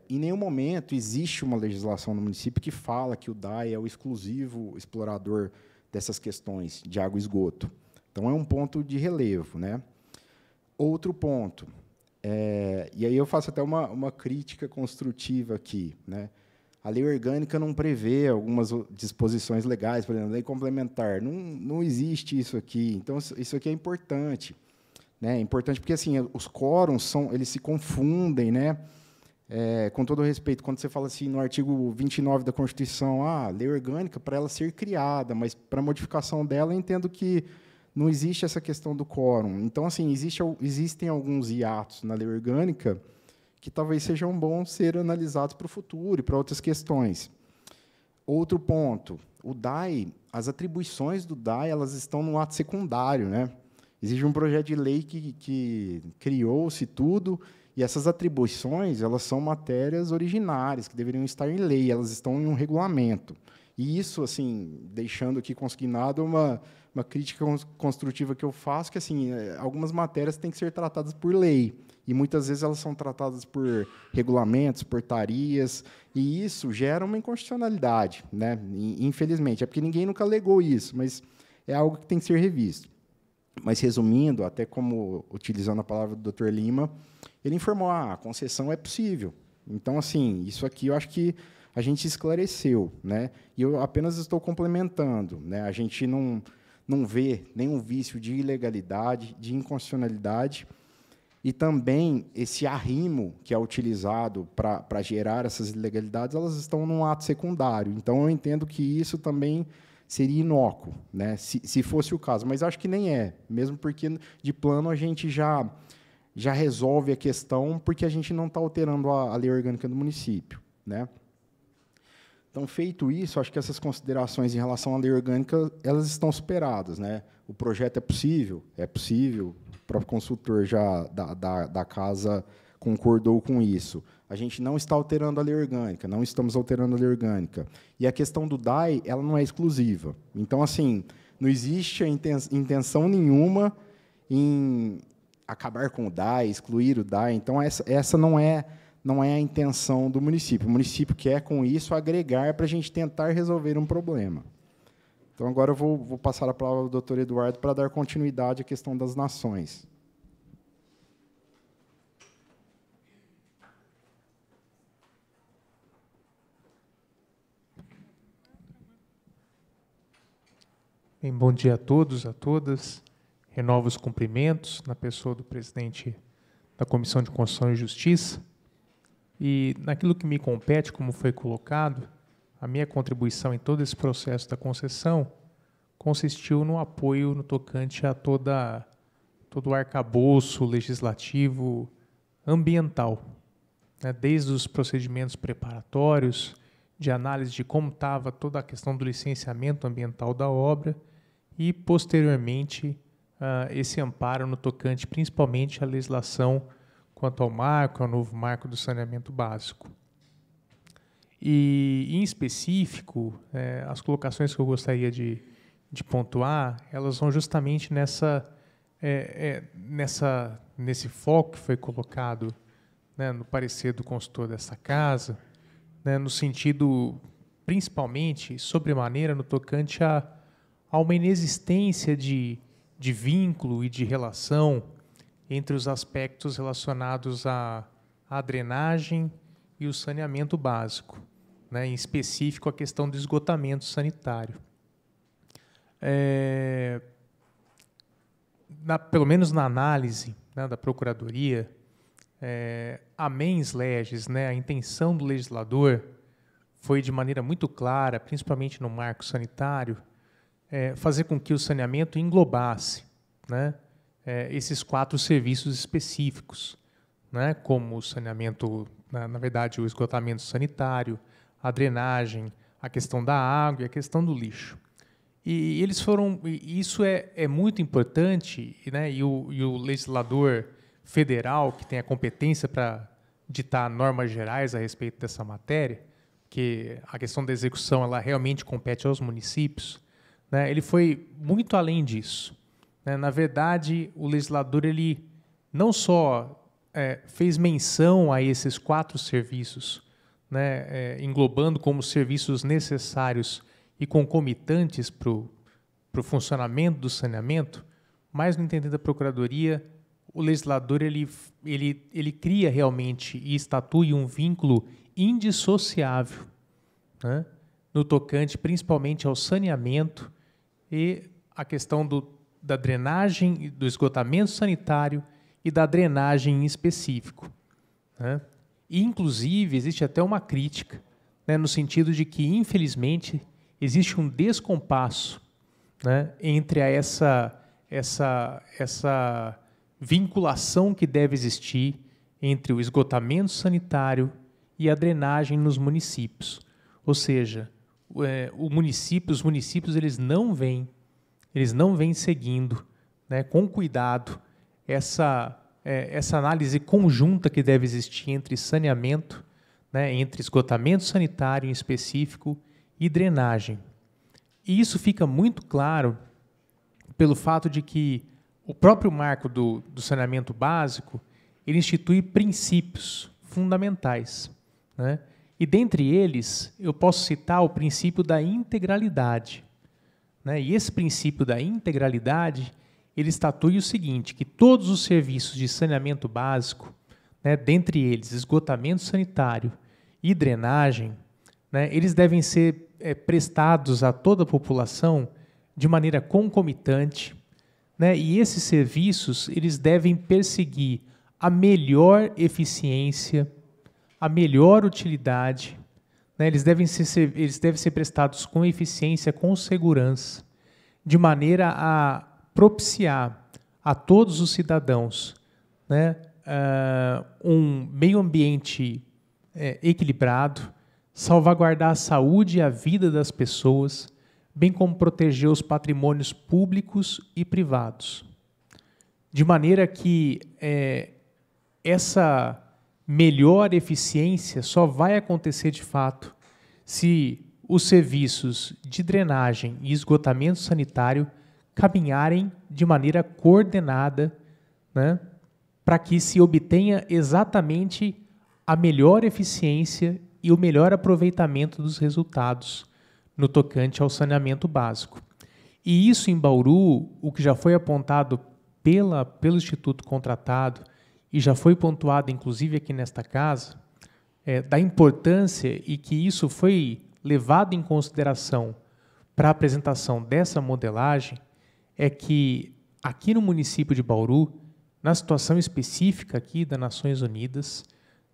em nenhum momento existe uma legislação no município que fala que o DAI é o exclusivo explorador dessas questões de água e esgoto. Então, é um ponto de relevo. Né? Outro ponto, e aí eu faço até uma crítica construtiva aqui. Né? A lei orgânica não prevê algumas disposições legais, por exemplo, lei complementar. Não existe isso aqui. Então, isso aqui é importante. Né? É importante porque assim, os quórums eles se confundem. Né? Com todo respeito, quando você fala assim, no artigo 29 da Constituição, lei orgânica, para ela ser criada, mas para a modificação dela, eu entendo que não existe essa questão do quórum. Então, assim, existem alguns hiatos na lei orgânica que talvez sejam bons ser analisados para o futuro e para outras questões. Outro ponto, o DAI, as atribuições do DAI, elas estão no ato secundário. Né? Existe um projeto de lei que criou-se tudo, e essas atribuições elas são matérias originárias, que deveriam estar em lei, elas estão em um regulamento. E isso, assim, deixando aqui consignado uma crítica construtiva que eu faço, que assim, algumas matérias têm que ser tratadas por lei, e muitas vezes elas são tratadas por regulamentos, portarias, e isso gera uma inconstitucionalidade. Né? Infelizmente, é porque ninguém nunca alegou isso, mas é algo que tem que ser revisto. Mas, resumindo, até como utilizando a palavra do Dr. Lima, ele informou a concessão é possível. Então, assim, isso aqui eu acho que a gente esclareceu. Né? E eu apenas estou complementando. Né? A gente não vê nenhum vício de ilegalidade, de inconstitucionalidade. E também esse arrimo que é utilizado para gerar essas ilegalidades, elas estão num ato secundário. Então, eu entendo que isso também seria inócuo, né, se fosse o caso. Mas acho que nem é, mesmo porque, de plano, a gente já resolve a questão, porque a gente não está alterando a lei orgânica do município, né? Então, feito isso, acho que essas considerações em relação à lei orgânica, elas estão superadas, né? O projeto é possível, o próprio consultor já da casa concordou com isso. A gente não está alterando a lei orgânica, não estamos alterando a lei orgânica. E a questão do DAI, ela não é exclusiva. Então, assim, não existe intenção nenhuma em acabar com o DAI, excluir o DAI. Então, essa não é a intenção do município. O município quer, com isso, agregar para a gente tentar resolver um problema. Então, agora eu vou passar a palavra ao doutor Eduardo para dar continuidade à questão das nações. Bem, bom dia a todos, a todas. Renovo os cumprimentos na pessoa do presidente da Comissão de Constituição e Justiça. E, naquilo que me compete, como foi colocado, a minha contribuição em todo esse processo da concessão consistiu no apoio no tocante a todo o arcabouço legislativo ambiental, né, desde os procedimentos preparatórios, de análise de como estava toda a questão do licenciamento ambiental da obra e, posteriormente, esse amparo no tocante principalmente à legislação quanto ao novo marco do saneamento básico. E, em específico, as colocações que eu gostaria de pontuar, elas vão justamente nesse foco que foi colocado, né, no parecer do consultor dessa casa, né, no sentido, principalmente, sobremaneira, no tocante a uma inexistência de vínculo e de relação entre os aspectos relacionados à drenagem e o saneamento básico, né, em específico a questão do esgotamento sanitário. Pelo menos na análise, né, da Procuradoria, a mens legis, né, a intenção do legislador foi, de maneira muito clara, principalmente no marco sanitário, fazer com que o saneamento englobasse, né, esses 4 serviços específicos, né, como o saneamento, na verdade, o esgotamento sanitário, a drenagem, a questão da água e a questão do lixo. E isso é muito importante, né, e o legislador federal, que tem a competência para ditar normas gerais a respeito dessa matéria, que a questão da execução ela realmente compete aos municípios, né, ele foi muito além disso. Né? Na verdade, o legislador ele não só fez menção a esses 4 serviços, né, englobando como serviços necessários e concomitantes para o funcionamento do saneamento, mas, no entender da Procuradoria, o legislador ele cria realmente e estatui um vínculo indissociável, né, no tocante principalmente ao saneamento e a questão da drenagem, do esgotamento sanitário e da drenagem em específico, né. E, inclusive, existe até uma crítica, né, no sentido de que, infelizmente, existe um descompasso, né, entre essa vinculação que deve existir entre o esgotamento sanitário e a drenagem nos municípios. Ou seja, os municípios eles não vêm seguindo, né, com cuidado essa análise conjunta que deve existir entre saneamento, né, entre esgotamento sanitário em específico e drenagem. E isso fica muito claro pelo fato de que o próprio marco do saneamento básico ele institui princípios fundamentais, né? E, dentre eles, eu posso citar o princípio da integralidade, né? E esse princípio da integralidade ele estatui o seguinte, que todos os serviços de saneamento básico, né, dentre eles esgotamento sanitário e drenagem, né, eles devem ser prestados a toda a população de maneira concomitante, né, e esses serviços eles devem perseguir a melhor eficiência, a melhor utilidade, né? Eles devem ser prestados com eficiência, com segurança, de maneira a propiciar a todos os cidadãos, né, um meio ambiente equilibrado, salvaguardar a saúde e a vida das pessoas, bem como proteger os patrimônios públicos e privados. De maneira que essa melhor eficiência só vai acontecer de fato se os serviços de drenagem e esgotamento sanitário caminharem de maneira coordenada, né, para que se obtenha exatamente a melhor eficiência e o melhor aproveitamento dos resultados no tocante ao saneamento básico. E isso em Bauru, o que já foi apontado pelo Instituto contratado e já foi pontuado inclusive aqui nesta casa, da importância e que isso foi levado em consideração para a apresentação dessa modelagem, é que aqui no município de Bauru, na situação específica aqui das Nações Unidas,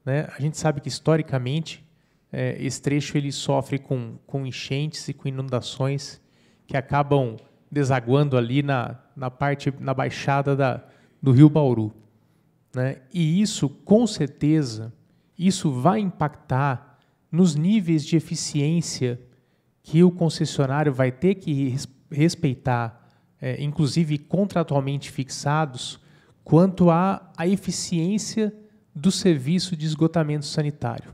né, a gente sabe que historicamente esse trecho ele sofre com enchentes e com inundações que acabam desaguando ali na baixada do Rio Bauru, né? E isso, com certeza, isso vai impactar nos níveis de eficiência que o concessionário vai ter que respeitar, inclusive contratualmente fixados, quanto à eficiência do serviço de esgotamento sanitário.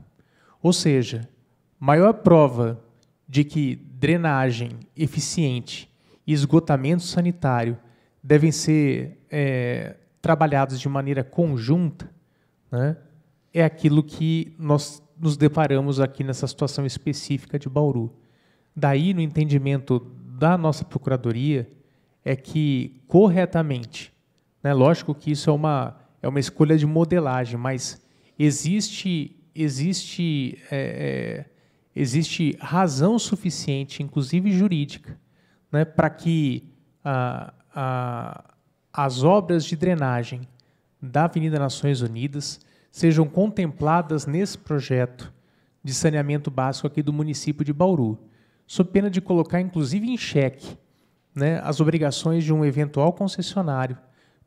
Ou seja, maior prova de que drenagem eficiente e esgotamento sanitário devem ser trabalhados de maneira conjunta, né, é aquilo que nós nos deparamos aqui nessa situação específica de Bauru. Daí, no entendimento da nossa Procuradoria, é que, corretamente, né, lógico que isso é uma escolha de modelagem, mas existe razão suficiente, inclusive jurídica, né, para que as obras de drenagem da Avenida Nações Unidas sejam contempladas nesse projeto de saneamento básico aqui do município de Bauru, sob pena de colocar, inclusive, em xeque, né, as obrigações de um eventual concessionário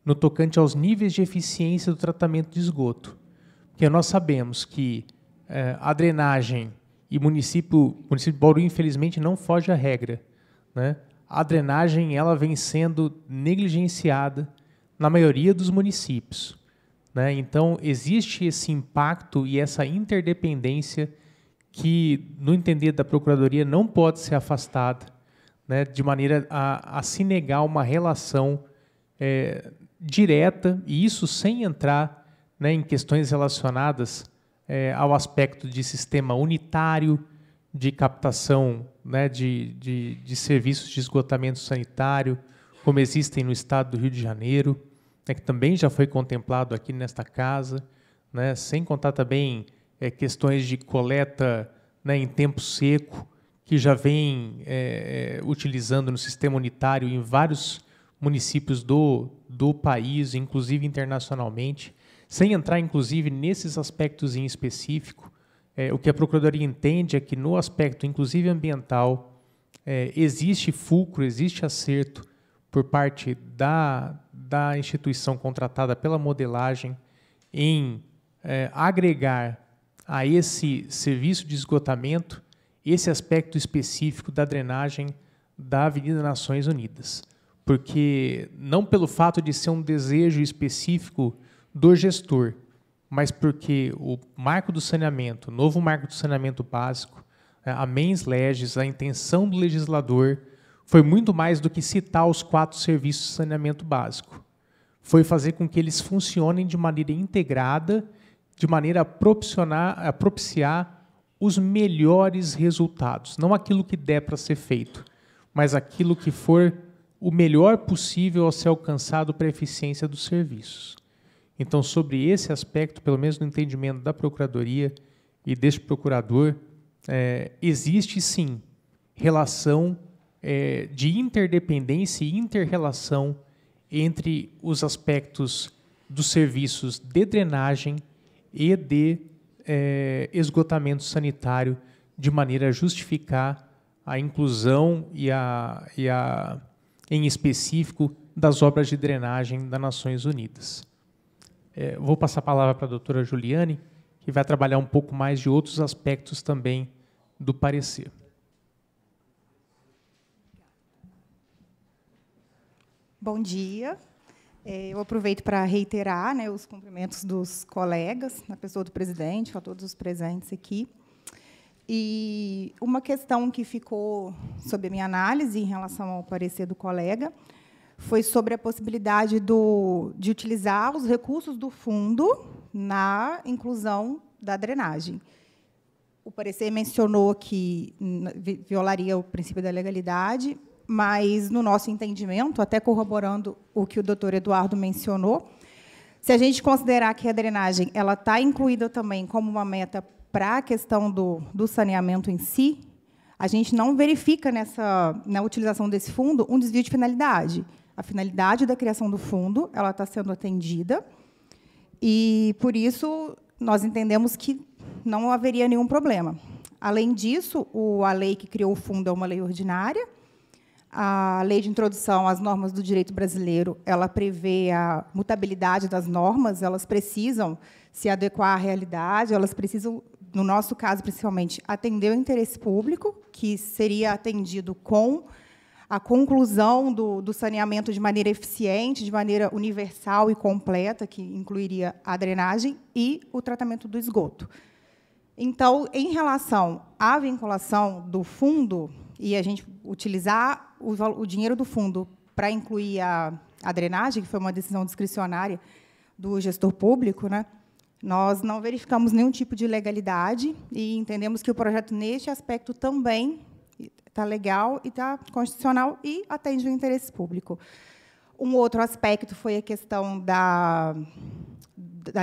no tocante aos níveis de eficiência do tratamento de esgoto. Porque nós sabemos que a drenagem e o município de Bauru, infelizmente, não foge à regra, né? A drenagem ela vem sendo negligenciada na maioria dos municípios, né? Então, existe esse impacto e essa interdependência que, no entender da Procuradoria, não pode ser afastada, né, de maneira a se negar uma relação direta, e isso sem entrar, né, em questões relacionadas ao aspecto de sistema unitário, de captação, né, de serviços de esgotamento sanitário, como existem no estado do Rio de Janeiro, né, que também já foi contemplado aqui nesta casa, né, sem contar também questões de coleta, né, em tempo seco, que já vem utilizando no sistema unitário em vários municípios do país, inclusive internacionalmente, sem entrar, inclusive, nesses aspectos em específico. O que a Procuradoria entende é que, no aspecto, inclusive ambiental, existe fulcro, existe acerto por parte da instituição contratada pela modelagem em agregar a esse serviço de esgotamento esse aspecto específico da drenagem da Avenida Nações Unidas. Porque, não pelo fato de ser um desejo específico do gestor, mas porque o marco do saneamento, o novo marco do saneamento básico, a mens legis, a intenção do legislador, foi muito mais do que citar os 4 serviços de saneamento básico. Foi fazer com que eles funcionem de maneira integrada, de maneira a propiciar os melhores resultados. Não aquilo que der para ser feito, mas aquilo que for o melhor possível a ser alcançado para a eficiência dos serviços. Então, sobre esse aspecto, pelo menos no entendimento da Procuradoria e deste procurador, existe sim relação de interdependência e inter-relação entre os aspectos dos serviços de drenagem e de esgotamento sanitário, de maneira a justificar a inclusão em específico, das obras de drenagem das Nações Unidas. Vou passar a palavra para a doutora Juliane, que vai trabalhar um pouco mais de outros aspectos também do parecer. Bom dia. Eu aproveito para reiterar, né, os cumprimentos dos colegas, na pessoa do presidente, a todos os presentes aqui. E uma questão que ficou sob a minha análise em relação ao parecer do colega foi sobre a possibilidade de utilizar os recursos do fundo na inclusão da drenagem. O parecer mencionou que violaria o princípio da legalidade, mas, no nosso entendimento, até corroborando o que o doutor Eduardo mencionou, se a gente considerar que a drenagem ela está incluída também como uma meta para a questão do saneamento em si, a gente não verifica na utilização desse fundo um desvio de finalidade. A finalidade da criação do fundo ela está sendo atendida, e, por isso, nós entendemos que não haveria nenhum problema. Além disso, a lei que criou o fundo é uma lei ordinária. A lei de introdução às normas do direito brasileiro, ela prevê a mutabilidade das normas, elas precisam se adequar à realidade, elas precisam, no nosso caso, principalmente, atender o interesse público, que seria atendido com a conclusão do saneamento de maneira eficiente, de maneira universal e completa, que incluiria a drenagem e o tratamento do esgoto. Então, em relação à vinculação do fundo, e a gente utilizar o dinheiro do fundo para incluir a drenagem, que foi uma decisão discricionária do gestor público, né, nós não verificamos nenhum tipo de ilegalidade e entendemos que o projeto, neste aspecto, também está legal e está constitucional e atende o interesse público. Um outro aspecto foi a questão da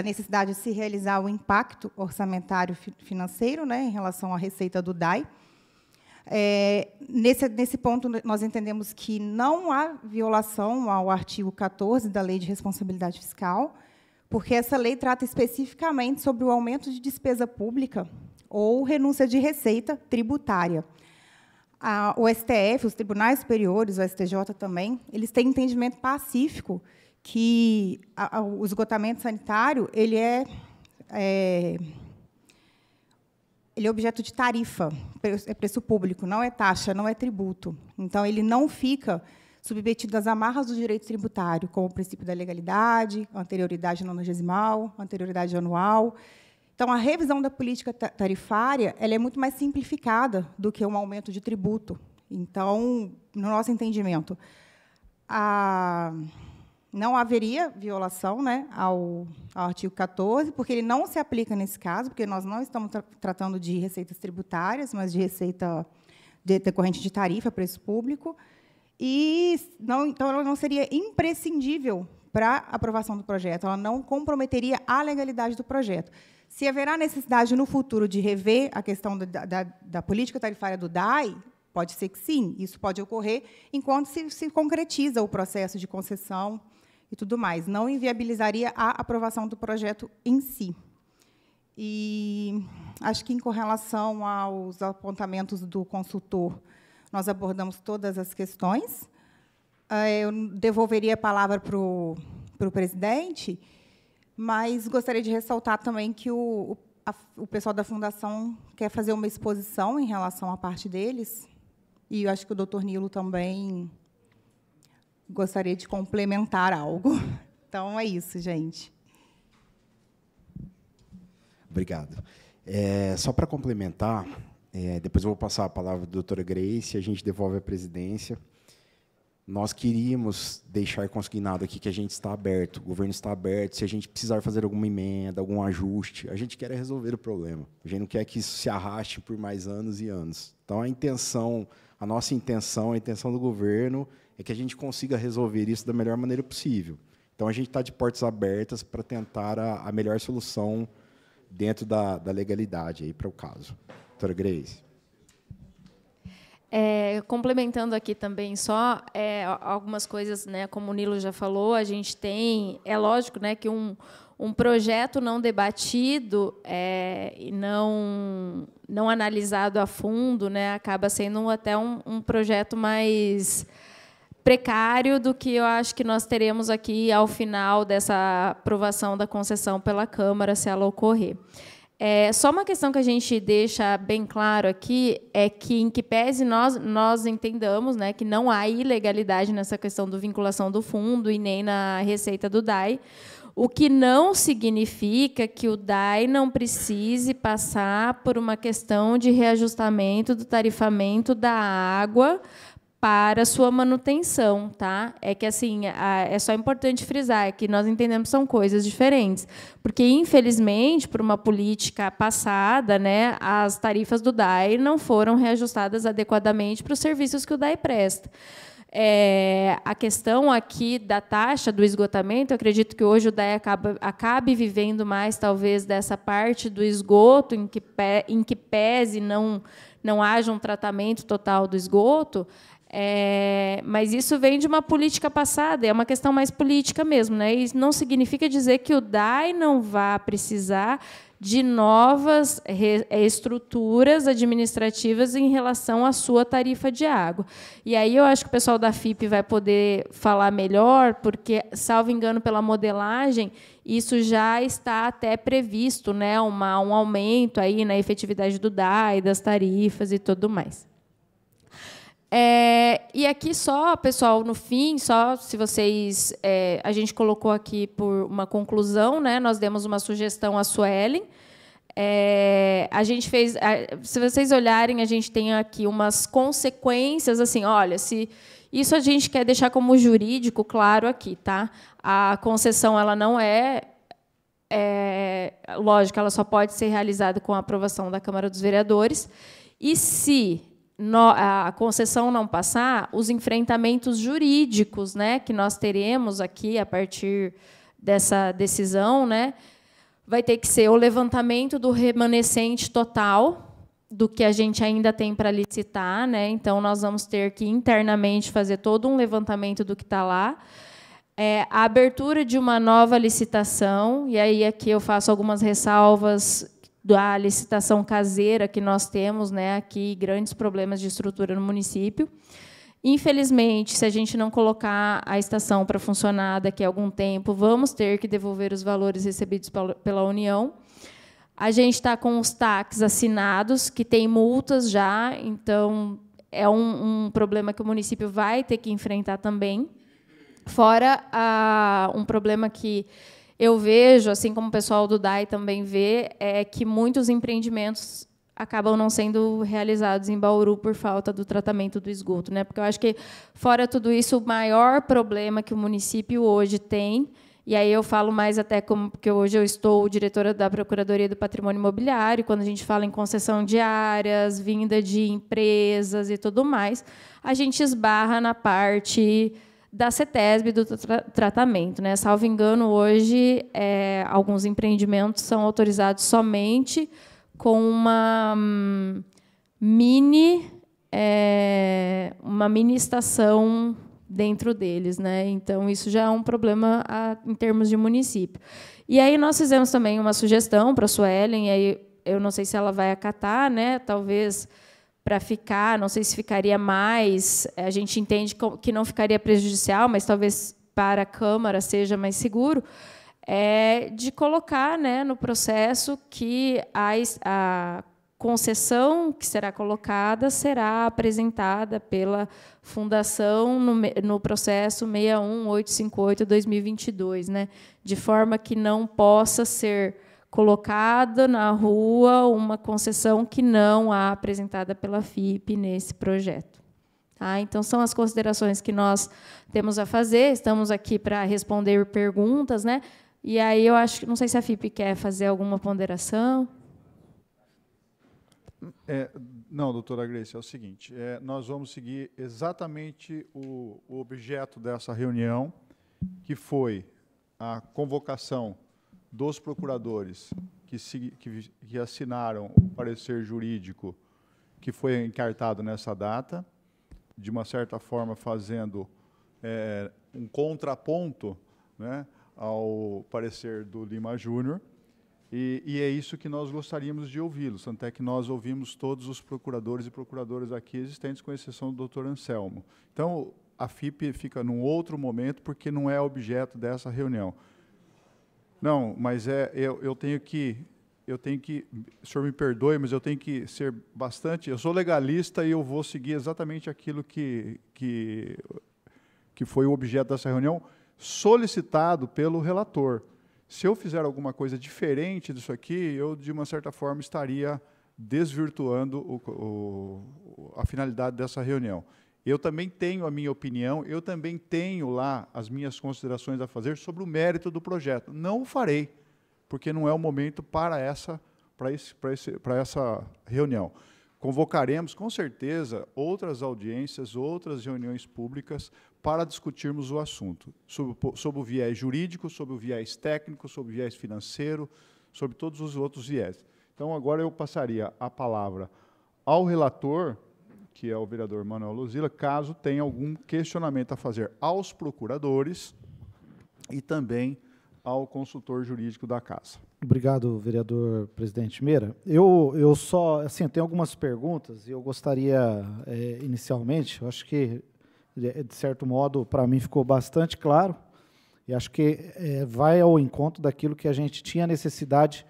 necessidade de se realizar o impacto orçamentário financeiro, né, em relação à receita do DAI. Nesse ponto, nós entendemos que não há violação ao artigo 14 da Lei de Responsabilidade Fiscal, porque essa lei trata especificamente sobre o aumento de despesa pública ou renúncia de receita tributária. O STF, os tribunais superiores, o STJ também, eles têm entendimento pacífico que o esgotamento sanitário ele é objeto de tarifa, é preço público, não é taxa, não é tributo. Então, ele não fica submetido às amarras do direito tributário, como o princípio da legalidade, anterioridade nonagesimal, anterioridade anual. Então, a revisão da política tarifária ela é muito mais simplificada do que um aumento de tributo. Então, no nosso entendimento, não haveria violação, né, ao artigo 14, porque ele não se aplica nesse caso, porque nós não estamos tratando de receitas tributárias, mas de receita decorrente de tarifa, preço público, e então ela não seria imprescindível para a aprovação do projeto, ela não comprometeria a legalidade do projeto. Se haverá necessidade, no futuro, de rever a questão da política tarifária do DAI, pode ser que sim, isso pode ocorrer enquanto se concretiza o processo de concessão e tudo mais. Não inviabilizaria a aprovação do projeto em si. E acho que, em correlação aos apontamentos do consultor, nós abordamos todas as questões. Eu devolveria a palavra para o presidente, mas gostaria de ressaltar também que o pessoal da Fundação quer fazer uma exposição em relação à parte deles, e eu acho que o doutor Nilo também gostaria de complementar algo. Então, é isso, gente. Obrigado. Só para complementar, depois eu vou passar a palavra à doutora Grace, a gente devolve a presidência. Nós queríamos deixar consignado aqui que a gente está aberto, o governo está aberto, se a gente precisar fazer alguma emenda, algum ajuste, a gente quer resolver o problema. A gente não quer que isso se arraste por mais anos e anos. Então, a nossa intenção, a intenção do governo é que a gente consiga resolver isso da melhor maneira possível. Então, a gente está de portas abertas para tentar a melhor solução dentro da legalidade aí para o caso. Doutora Grace. Complementando aqui também só algumas coisas, né, como o Nilo já falou, a gente tem, é lógico, né, que um projeto não debatido e não analisado a fundo, né, acaba sendo até um projeto mais precário do que eu acho que nós teremos aqui ao final dessa aprovação da concessão pela Câmara, se ela ocorrer. Só uma questão que a gente deixa bem claro aqui é que, em que pese nós entendamos, né, que não há ilegalidade nessa questão do vinculação do fundo e nem na receita do DAI, o que não significa que o DAI não precise passar por uma questão de reajustamento do tarifamento da água para sua manutenção, tá? É que assim, é só importante frisar que nós entendemos que são coisas diferentes, porque infelizmente, por uma política passada, né, as tarifas do DAI não foram reajustadas adequadamente para os serviços que o DAI presta. A questão aqui da taxa do esgotamento, eu acredito que hoje o DAI acabe vivendo mais, talvez, dessa parte do esgoto, em que pese não haja um tratamento total do esgoto. Mas isso vem de uma política passada, é uma questão mais política mesmo, né? Isso não significa dizer que o DAI não vá precisar de novas estruturas administrativas em relação à sua tarifa de água. E aí eu acho que o pessoal da FIP vai poder falar melhor, porque, salvo engano, pela modelagem, isso já está até previsto, né? Um aumento aí na efetividade do DAI, das tarifas e tudo mais. E aqui só, pessoal, no fim, só se vocês... a gente colocou aqui por uma conclusão, né? Nós demos uma sugestão à Suelen. A gente fez... se vocês olharem, a gente tem aqui umas consequências, assim, olha, se isso a gente quer deixar como jurídico claro aqui, tá? A concessão ela não lógico, ela só pode ser realizada com a aprovação da Câmara dos Vereadores. E se a concessão não passar, os enfrentamentos jurídicos, né, que nós teremos aqui a partir dessa decisão, né, vai ter que ser o levantamento do remanescente total do que a gente ainda tem para licitar, né? Então nós vamos ter que internamente fazer todo um levantamento do que está lá. A abertura de uma nova licitação, e aí aqui eu faço algumas ressalvas da licitação caseira que nós temos, né, aqui, grandes problemas de estrutura no município. Infelizmente, se a gente não colocar a estação para funcionar daqui a algum tempo, vamos ter que devolver os valores recebidos pela União. A gente está com os TACs assinados, que tem multas já, então é um problema que o município vai ter que enfrentar também. Fora um problema que eu vejo, assim como o pessoal do DAI também vê, é que muitos empreendimentos acabam não sendo realizados em Bauru por falta do tratamento do esgoto, né? Porque eu acho que, fora tudo isso, o maior problema que o município hoje tem, e aí eu falo mais até porque hoje eu estou diretora da Procuradoria do Patrimônio Imobiliário, quando a gente fala em concessão de áreas, vinda de empresas e tudo mais, a gente esbarra na parte da CETESB, do tratamento, né? Salvo engano, hoje, alguns empreendimentos são autorizados somente com uma mini estação dentro deles, né? Então, isso já é um problema em termos de município. E aí nós fizemos também uma sugestão para a Suelen, e aí eu não sei se ela vai acatar, né? Talvez para ficar, não sei se ficaria mais, a gente entende que não ficaria prejudicial, mas talvez para a Câmara seja mais seguro, de colocar, né, no processo que a concessão que será colocada será apresentada pela Fundação no processo 61858-2022, né, de forma que não possa ser colocada na rua uma concessão que não há apresentada pela FIP nesse projeto. Tá? Então, são as considerações que nós temos a fazer. Estamos aqui para responder perguntas, né? E aí eu acho que não sei se a FIP quer fazer alguma ponderação. Não, doutora Grace, é o seguinte, nós vamos seguir exatamente o objeto dessa reunião, que foi a convocação dos procuradores que assinaram o parecer jurídico que foi encartado nessa data, de uma certa forma fazendo um contraponto, né, ao parecer do Lima Júnior, e é isso que nós gostaríamos de ouvi-los, tanto é que nós ouvimos todos os procuradores e procuradoras aqui existentes, com exceção do doutor Anselmo. Então, a FIP fica num outro momento, porque não é objeto dessa reunião. Não, mas eu tenho que, o senhor me perdoe, mas eu tenho que ser bastante, eu sou legalista e eu vou seguir exatamente aquilo que foi o objeto dessa reunião, solicitado pelo relator. Se eu fizer alguma coisa diferente disso aqui, eu, de uma certa forma, estaria desvirtuando a finalidade dessa reunião. Eu também tenho a minha opinião, eu também tenho lá as minhas considerações a fazer sobre o mérito do projeto. Não o farei, porque não é o momento para essa reunião. Convocaremos, com certeza, outras audiências, outras reuniões públicas para discutirmos o assunto, sobre o viés jurídico, sobre o viés técnico, sobre o viés financeiro, sobre todos os outros viés. Então, agora eu passaria a palavra ao relator, que é o vereador Manuel Luzila, caso tenha algum questionamento a fazer aos procuradores e também ao consultor jurídico da Casa. Obrigado, vereador presidente Meira. Eu só, assim, tenho algumas perguntas e eu gostaria, inicialmente, eu acho que, de certo modo, para mim ficou bastante claro, e acho que vai ao encontro daquilo que a gente tinha necessidade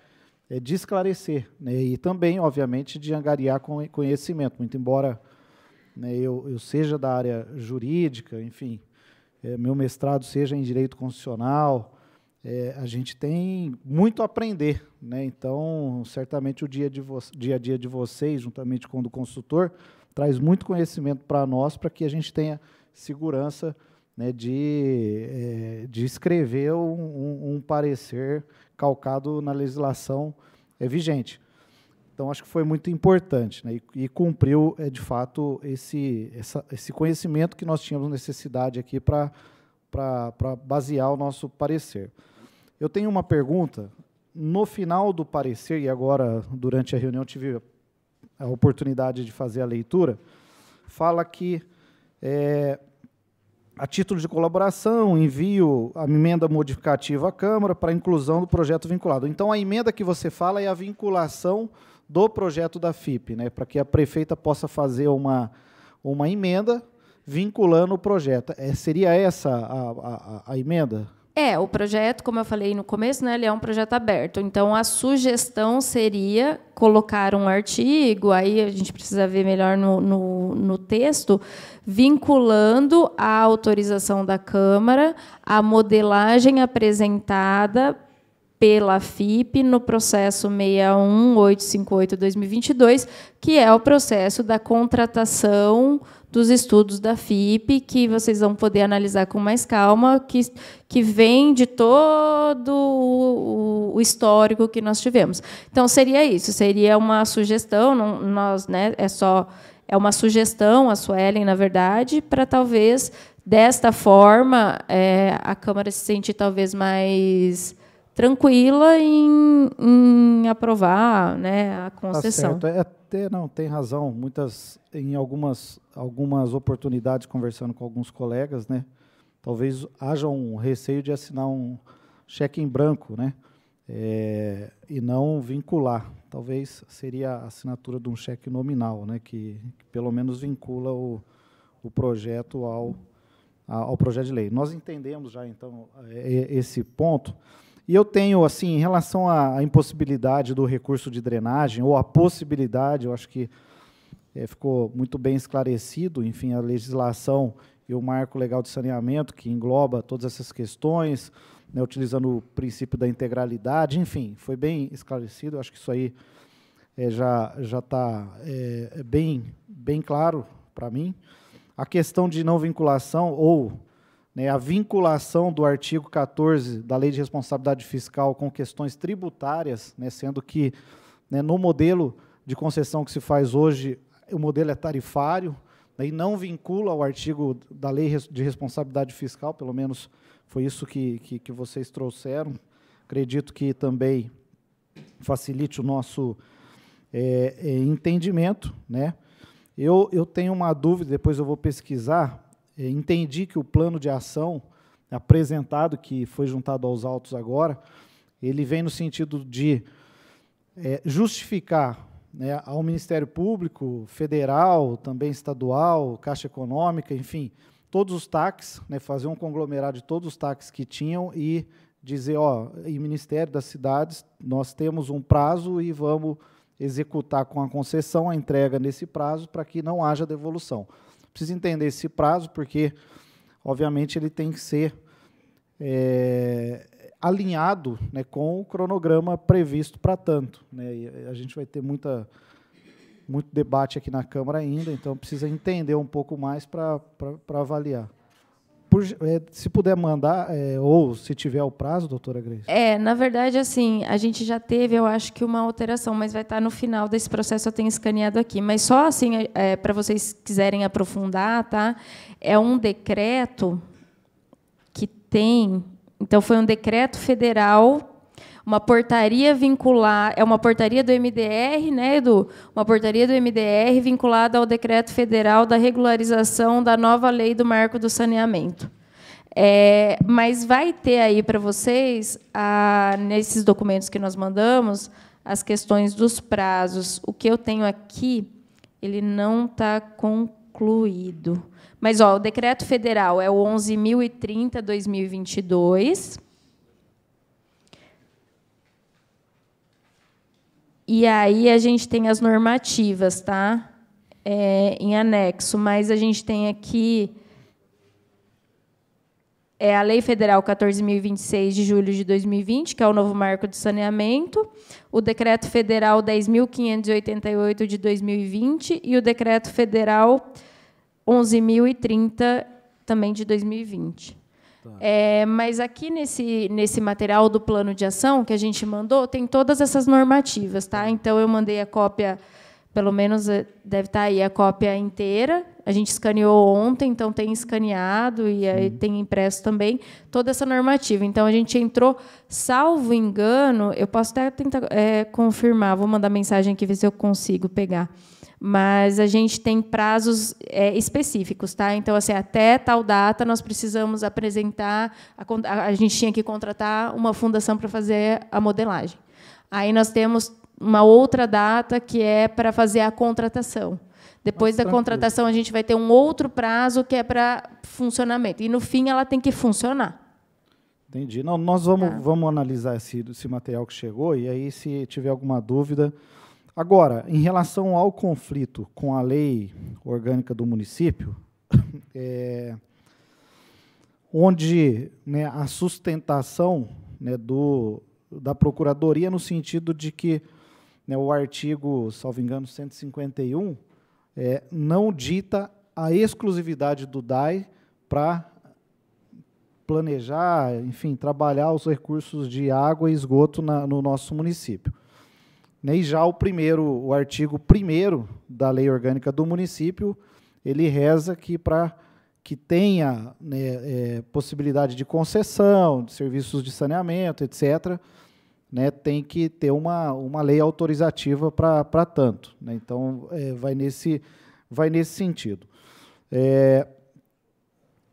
de esclarecer, né, e também, obviamente, de angariar conhecimento, muito embora, né, eu seja da área jurídica, enfim, meu mestrado seja em Direito Constitucional, a gente tem muito a aprender, né? Então, certamente, o dia a dia de vocês, juntamente com o do consultor, traz muito conhecimento para nós, para que a gente tenha segurança, né, de escrever um parecer calcado na legislação vigente. Então, acho que foi muito importante, né, e cumpriu, de fato, esse conhecimento que nós tínhamos necessidade aqui para basear o nosso parecer. Eu tenho uma pergunta. No final do parecer, e agora, durante a reunião, tive a oportunidade de fazer a leitura, fala que, a título de colaboração, envio a emenda modificativa à Câmara para a inclusão do projeto vinculado. Então, a emenda que você fala é a vinculação do projeto da FIP, né, para que a prefeita possa fazer uma emenda vinculando o projeto. Seria essa a emenda? O projeto, como eu falei no começo, né, ele é um projeto aberto. Então, a sugestão seria colocar um artigo, aí a gente precisa ver melhor no texto, vinculando a autorização da Câmara à modelagem apresentada pela FIP no processo 61858-2022, que é o processo da contratação dos estudos da FIP, que vocês vão poder analisar com mais calma, que vem de todo o histórico que nós tivemos. Então, seria isso, seria uma sugestão, né, é uma sugestão, a Suelen, na verdade, para talvez, desta forma, a Câmara se sentir talvez mais tranquila em aprovar, né, a concessão. Tá certo. Não, tem razão. Em algumas oportunidades, conversando com alguns colegas, né, talvez haja um receio de assinar um cheque em branco, né, e não vincular. Talvez seria a assinatura de um cheque nominal, né, que pelo menos vincula o projeto ao projeto de lei. Nós entendemos já, então, esse ponto. E eu tenho, assim, em relação à impossibilidade do recurso de drenagem, ou a possibilidade, eu acho que ficou muito bem esclarecido, enfim, a legislação e o marco legal de saneamento, que engloba todas essas questões, né, utilizando o princípio da integralidade, enfim, foi bem esclarecido, eu acho que isso aí já está bem claro para mim. A questão de não vinculação, ou, né, a vinculação do artigo 14 da Lei de Responsabilidade Fiscal com questões tributárias, né, sendo que, né, no modelo de concessão que se faz hoje, o modelo é tarifário, né, e não vincula ao artigo da Lei de Responsabilidade Fiscal, pelo menos foi isso que vocês trouxeram. Acredito que também facilite o nosso entendimento, né? Eu tenho uma dúvida, depois eu vou pesquisar. Entendi que o plano de ação apresentado, que foi juntado aos autos agora, ele vem no sentido de justificar, né, ao Ministério Público Federal, também estadual, Caixa Econômica, enfim, todos os TACs, né, fazer um conglomerado de todos os TACs que tinham e dizer, em Ministério das Cidades, nós temos um prazo e vamos executar com a concessão a entrega nesse prazo para que não haja devolução. Preciso entender esse prazo porque, obviamente, ele tem que ser alinhado, né, com o cronograma previsto para tanto, né, e a gente vai ter muito debate aqui na Câmara ainda, então precisa entender um pouco mais para avaliar. Se puder mandar, ou se tiver o prazo, doutora Grace. Na verdade, assim, a gente já teve, eu acho que uma alteração, mas vai estar no final desse processo, eu tenho escaneado aqui. Mas só assim, para vocês quiserem aprofundar, tá? É um decreto que tem... Então, foi um decreto federal, uma portaria vincular, uma portaria do MDR, né, Edu? Uma portaria do MDR vinculada ao decreto federal da regularização da nova lei do marco do saneamento. Mas vai ter aí para vocês, nesses documentos que nós mandamos, as questões dos prazos. O que eu tenho aqui, ele não está concluído. Mas o decreto federal é o 11.030/2022. E aí a gente tem as normativas, tá? Em anexo, mas a gente tem aqui a Lei Federal 14.026 de julho de 2020, que é o novo marco de saneamento, o Decreto Federal 10.588 de 2020 e o Decreto Federal 11.030 também de 2020. Tá. Mas aqui nesse material do plano de ação que a gente mandou, tem todas essas normativas, tá? Então eu mandei a cópia, pelo menos deve estar aí a cópia inteira. A gente escaneou ontem, então tem escaneado e aí tem impresso também toda essa normativa. Então a gente entrou, salvo engano, eu posso até tentar confirmar, vou mandar mensagem aqui ver se eu consigo pegar. Mas a gente tem prazos específicos, tá? Então, assim, até tal data nós precisamos apresentar, a gente tinha que contratar uma fundação para fazer a modelagem. Aí nós temos uma outra data que é para fazer a contratação. Depois da contratação, a gente vai ter um outro prazo que é para funcionamento. E, no fim, ela tem que funcionar. Entendi. Não, nós vamos analisar esse material que chegou, e aí, se tiver alguma dúvida... Agora, em relação ao conflito com a lei orgânica do município, onde, né, a sustentação, né, da Procuradoria, no sentido de que, né, o artigo, salvo engano, 151, não dita a exclusividade do DAI para planejar, enfim, trabalhar os recursos de água e esgoto no nosso município. E já o artigo 1º da Lei Orgânica do Município, ele reza que para que tenha, né, possibilidade de concessão, de serviços de saneamento, etc., né, tem que ter uma lei autorizativa para tanto. Né? Então, vai nesse sentido.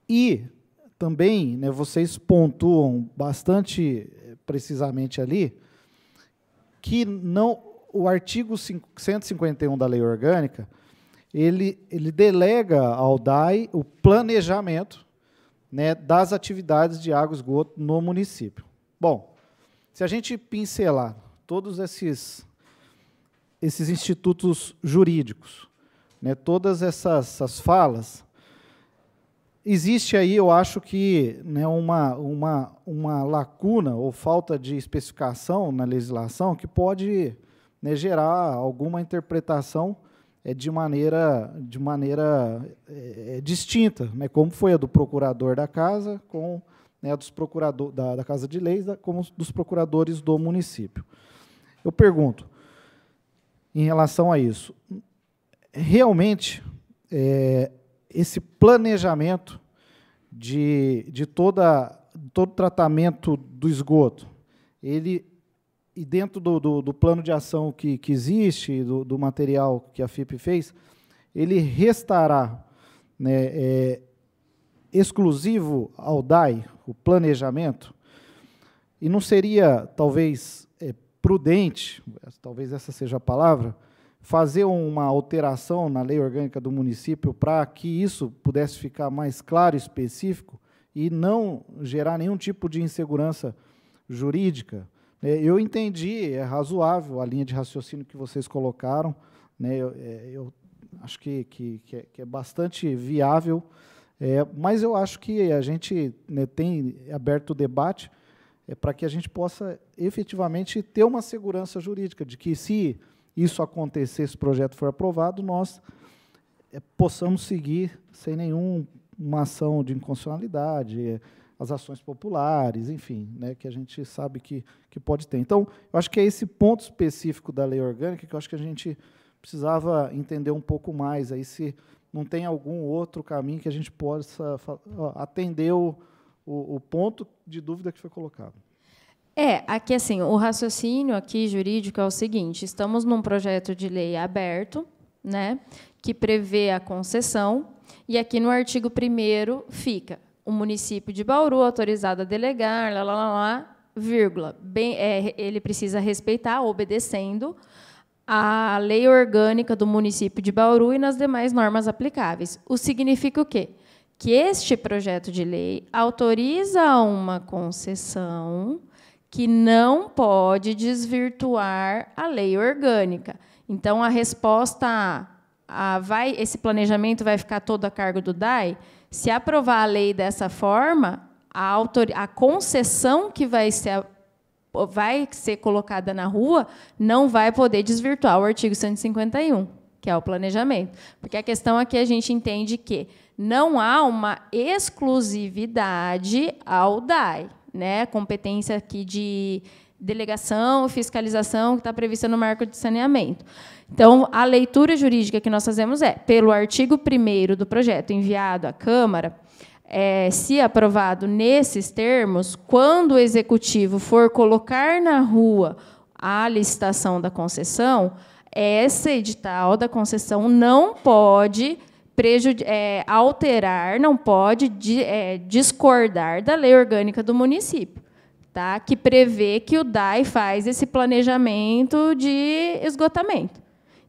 E também, né, vocês pontuam bastante precisamente ali que o artigo 151 da Lei Orgânica, ele delega ao DAI o planejamento, né, das atividades de água e esgoto no município. Bom, se a gente pincelar todos esses institutos jurídicos, né, todas essas falas, existe aí, eu acho que, né, uma lacuna ou falta de especificação na legislação que pode, né, gerar alguma interpretação de maneira distinta, né, como foi a do procurador da casa, com, né, a dos procuradores da Casa de Leis, como dos procuradores do município. Eu pergunto, em relação a isso, realmente esse planejamento de todo tratamento do esgoto, e dentro do plano de ação que existe, do material que a FIP fez, ele restará, né, exclusivo ao DAI, o planejamento, e não seria, talvez, prudente, talvez essa seja a palavra, fazer uma alteração na lei orgânica do município para que isso pudesse ficar mais claro e específico e não gerar nenhum tipo de insegurança jurídica? Eu entendi, é razoável a linha de raciocínio que vocês colocaram, né? Eu acho que é bastante viável, mas eu acho que a gente, né, tem aberto o debate para que a gente possa efetivamente ter uma segurança jurídica de que, se isso acontecer, esse projeto for aprovado, nós possamos seguir sem nenhuma ação de inconstitucionalidade, as ações populares, enfim, né, que a gente sabe que pode ter. Então, eu acho que é esse ponto específico da lei orgânica que eu acho que a gente precisava entender um pouco mais, aí, se não tem algum outro caminho que a gente possa atender o ponto de dúvida que foi colocado. Aqui, assim, o raciocínio aqui jurídico é o seguinte: estamos num projeto de lei aberto, né, que prevê a concessão, e aqui no artigo 1º fica: o município de Bauru autorizado a delegar, vírgula, ele precisa respeitar, obedecendo a lei orgânica do município de Bauru e nas demais normas aplicáveis. O significa o quê? Que este projeto de lei autoriza uma concessão que não pode desvirtuar a lei orgânica. Então, a resposta esse planejamento vai ficar todo a cargo do DAI? Se aprovar a lei dessa forma, a concessão que vai ser colocada na rua não vai poder desvirtuar o artigo 151, que é o planejamento. Porque a questão aqui, a gente entende que não há uma exclusividade ao DAI, né? Competência aqui de delegação, fiscalização, que está prevista no marco de saneamento. Então, a leitura jurídica que nós fazemos pelo artigo 1º do projeto enviado à Câmara, se aprovado nesses termos, quando o Executivo for colocar na rua a licitação da concessão, esse edital da concessão não pode alterar, não pode discordar da lei orgânica do município, tá? Que prevê que o DAI faz esse planejamento de esgotamento.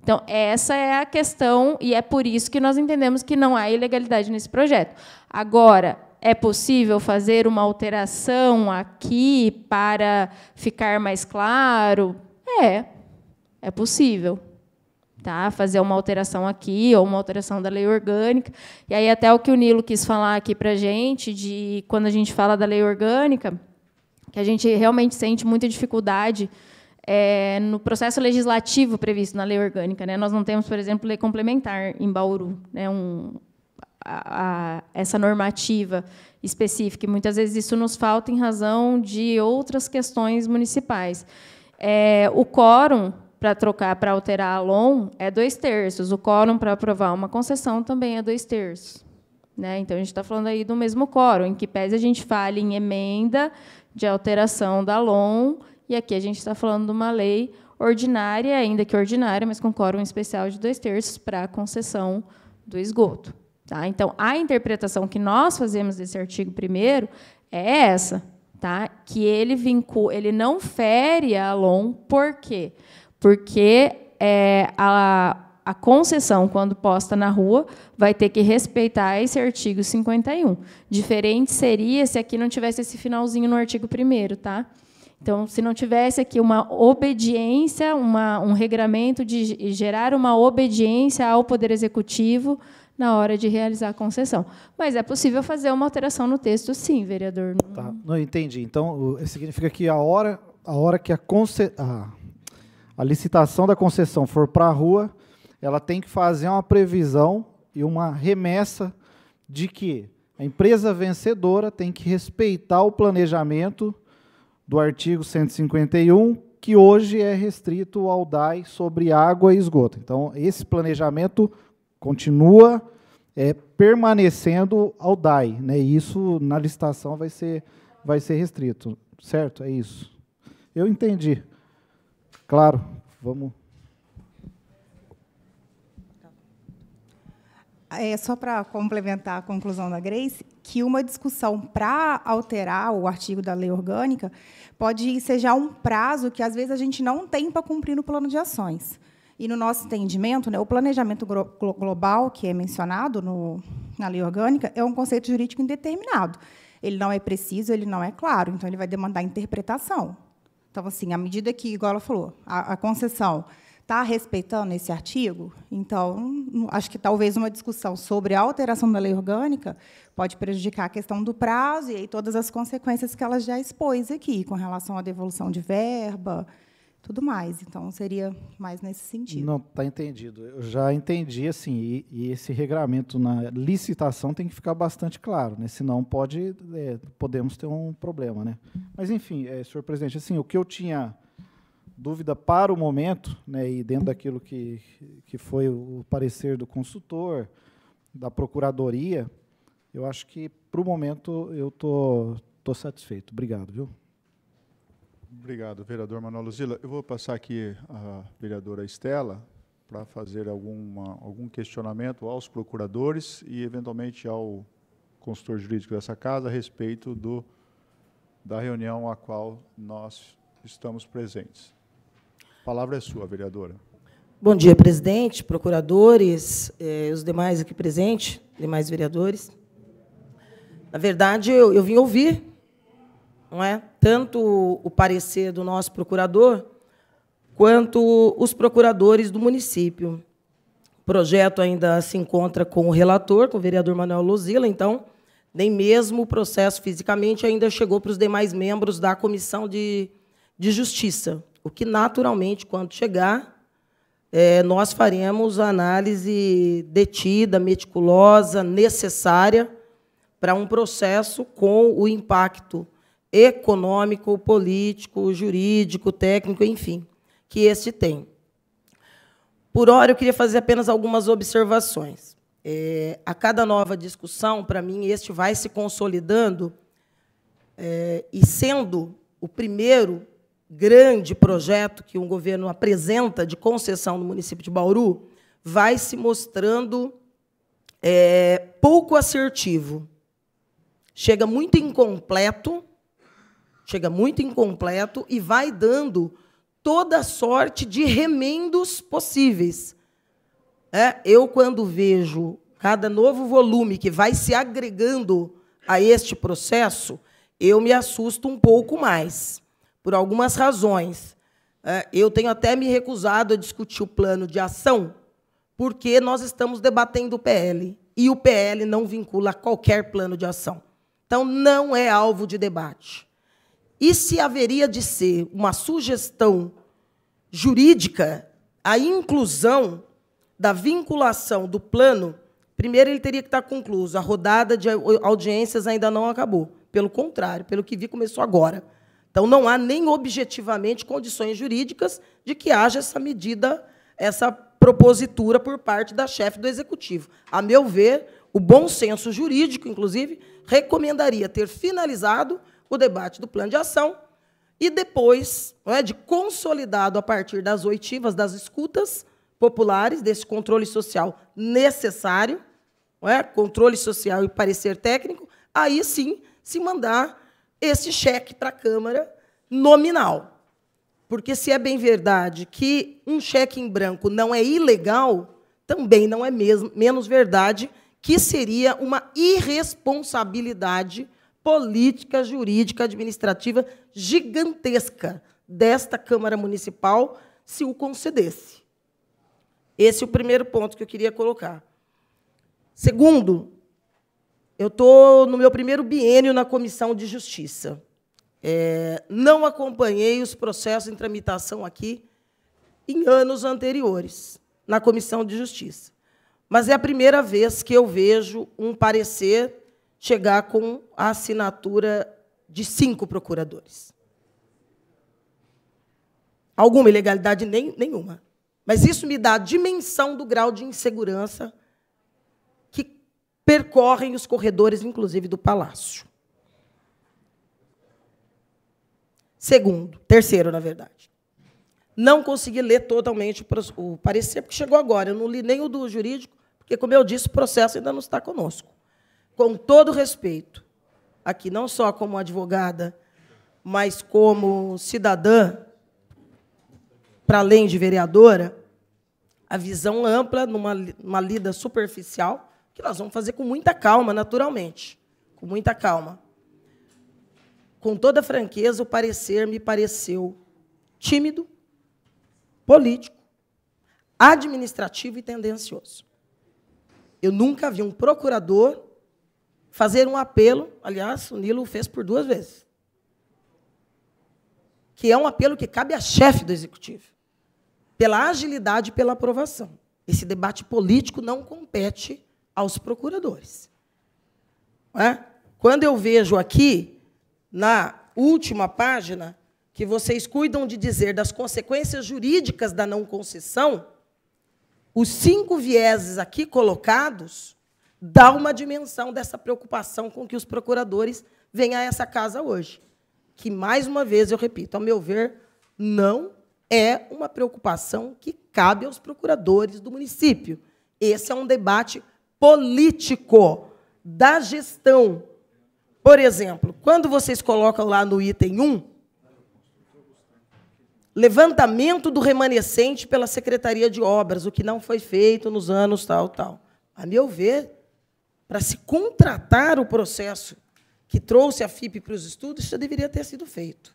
Então, essa é a questão, e é por isso que nós entendemos que não há ilegalidade nesse projeto. Agora, é possível fazer uma alteração aqui para ficar mais claro? É possível. Tá? Fazer uma alteração aqui, ou uma alteração da lei orgânica. E aí, até o que o Nilo quis falar aqui para a gente, de quando a gente fala da lei orgânica, que a gente realmente sente muita dificuldade no processo legislativo previsto na lei orgânica, né? Nós não temos, por exemplo, lei complementar em Bauru, né? Essa normativa específica, e muitas vezes isso nos falta em razão de outras questões municipais. O quórum para alterar a LOM é 2/3. O quórum para aprovar uma concessão também é 2/3. Né? Então, a gente está falando aí do mesmo quórum, em que pese a gente fale em emenda de alteração da LOM, e aqui a gente está falando de uma lei ordinária, ainda que ordinária, mas com quórum especial de 2/3 para a concessão do esgoto. Tá? Então, a interpretação que nós fazemos desse artigo 1º é essa, tá? Que ele não fere a LOM. Por quê? Porque a concessão, quando posta na rua, vai ter que respeitar esse artigo 51. Diferente seria se aqui não tivesse esse finalzinho no artigo 1º. Tá? Então, se não tivesse aqui uma obediência, um regramento de gerar uma obediência ao Poder Executivo na hora de realizar a concessão. Mas é possível fazer uma alteração no texto, sim, vereador. Tá, não entendi. Então, significa que a hora que a licitação da concessão for para a rua, ela tem que fazer uma previsão e uma remessa de que a empresa vencedora tem que respeitar o planejamento do artigo 151, que hoje é restrito ao DAI sobre água e esgoto. Então, esse planejamento continua permanecendo ao DAI, né? E isso, na licitação, vai ser restrito. Certo? É isso. Eu entendi. Claro, vamos. Só para complementar a conclusão da Grace, que uma discussão para alterar o artigo da lei orgânica pode ser já um prazo que, às vezes, a gente não tem para cumprir no plano de ações. E, no nosso entendimento, né, o planejamento global, que é mencionado na lei orgânica, é um conceito jurídico indeterminado. Ele não é preciso, ele não é claro, então ele vai demandar interpretação. Então, assim, à medida que, igual ela falou, a concessão está respeitando esse artigo, então, acho que talvez uma discussão sobre a alteração da lei orgânica pode prejudicar a questão do prazo e aí todas as consequências que ela já expôs aqui, com relação à devolução de verba, tudo mais. Então, seria mais nesse sentido. Não, está entendido. Eu já entendi, assim, e esse regramento na licitação tem que ficar bastante claro, né? Senão podemos ter um problema, né? Mas, enfim, senhor presidente, assim, o que eu tinha dúvida para o momento, né, e dentro daquilo que foi o parecer do consultor, da procuradoria, eu acho que, para o momento, eu tô satisfeito. Obrigado, viu? Obrigado, vereador Manolo Zilla. Eu vou passar aqui a vereadora Estela para fazer algum questionamento aos procuradores e, eventualmente, ao consultor jurídico dessa casa a respeito da reunião a qual nós estamos presentes. A palavra é sua, vereadora. Bom dia, presidente, procuradores, os demais aqui presentes, demais vereadores. Na verdade, eu vim ouvir, não é? Tanto o parecer do nosso procurador, quanto os procuradores do município. O projeto ainda se encontra com o relator, com o vereador Manolo Zilla, então, nem mesmo o processo fisicamente ainda chegou para os demais membros da Comissão de Justiça. O que, naturalmente, quando chegar, nós faremos a análise detida, meticulosa, necessária para um processo com o impacto econômico, político, jurídico, técnico, enfim, que este tem. Por hora, eu queria fazer apenas algumas observações. A cada nova discussão, para mim, este vai se consolidando e sendo o primeiro grande projeto que um governo apresenta de concessão no município de Bauru, vai se mostrando pouco assertivo. Chega muito incompleto e vai dando toda sorte de remendos possíveis. Eu, quando vejo cada novo volume que vai se agregando a este processo, eu me assusto um pouco mais, por algumas razões. Eu tenho até me recusado a discutir o plano de ação, porque nós estamos debatendo o PL, e o PL não vincula qualquer plano de ação. Então, não é alvo de debate. E se haveria de ser uma sugestão jurídica, a inclusão da vinculação do plano, primeiro ele teria que estar concluído. A rodada de audiências ainda não acabou. Pelo contrário, pelo que vi, começou agora. Então, não há nem objetivamente condições jurídicas de que haja essa medida, essa propositura por parte da chefe do Executivo. A meu ver, o bom senso jurídico, inclusive, recomendaria ter finalizado o debate do plano de ação e depois, de consolidado a partir das oitivas, das escutas populares, desse controle social necessário, controle social e parecer técnico, aí sim se mandar esse cheque para a Câmara nominal. Porque, se é bem verdade que um cheque em branco não é ilegal, também não é menos verdade que seria uma irresponsabilidade política, jurídica, administrativa gigantesca desta Câmara Municipal se o concedesse. Esse é o primeiro ponto que eu queria colocar. Segundo, eu estou no meu primeiro biênio na Comissão de Justiça. Não acompanhei os processos em tramitação aqui em anos anteriores, na Comissão de Justiça. Mas é a primeira vez que eu vejo um parecer chegar com a assinatura de 5 procuradores. Alguma ilegalidade? Nenhuma. Mas isso me dá a dimensão do grau de insegurança que percorrem os corredores, inclusive, do Palácio. Terceiro, na verdade. Não consegui ler totalmente o parecer, porque chegou agora. Eu não li nem o do jurídico, porque porque, como eu disse, o processo ainda não está conosco. Com todo respeito, aqui não só como advogada, mas como cidadã, para além de vereadora, a visão ampla, numa lida superficial, que nós vamos fazer com muita calma, naturalmente, com muita calma. Com toda franqueza, o parecer me pareceu tímido, político, administrativo e tendencioso. Eu nunca vi um procurador fazer um apelo, aliás, o Nilo fez por 2 vezes, que é um apelo que cabe a chefe do Executivo, pela agilidade e pela aprovação. Esse debate político não compete aos procuradores. Não é? Quando eu vejo aqui, na última página, que vocês cuidam de dizer das consequências jurídicas da não concessão, os 5 vieses aqui colocados dão uma dimensão dessa preocupação com que os procuradores vêm a essa casa hoje. Que, mais uma vez, eu repito, ao meu ver, não é uma preocupação que cabe aos procuradores do município. Esse é um debate político da gestão. Por exemplo, quando vocês colocam lá no item 1, levantamento do remanescente pela Secretaria de Obras, o que não foi feito nos anos tal, tal. A meu ver, para se contratar o processo que trouxe a FIP para os estudos, isso já deveria ter sido feito.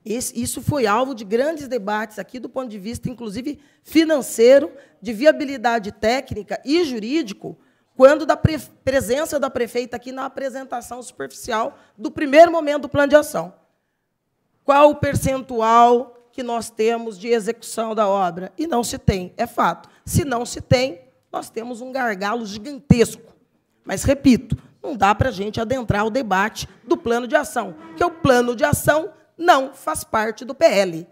Isso foi alvo de grandes debates aqui, do ponto de vista, inclusive, financeiro, de viabilidade técnica e jurídico, quando da presença da prefeita aqui na apresentação superficial do primeiro momento do plano de ação. Qual o percentual que nós temos de execução da obra? E não se tem, é fato. Se não se tem, nós temos um gargalo gigantesco. Mas, repito, não dá para a gente adentrar o debate do plano de ação, porque o plano de ação não faz parte do PL.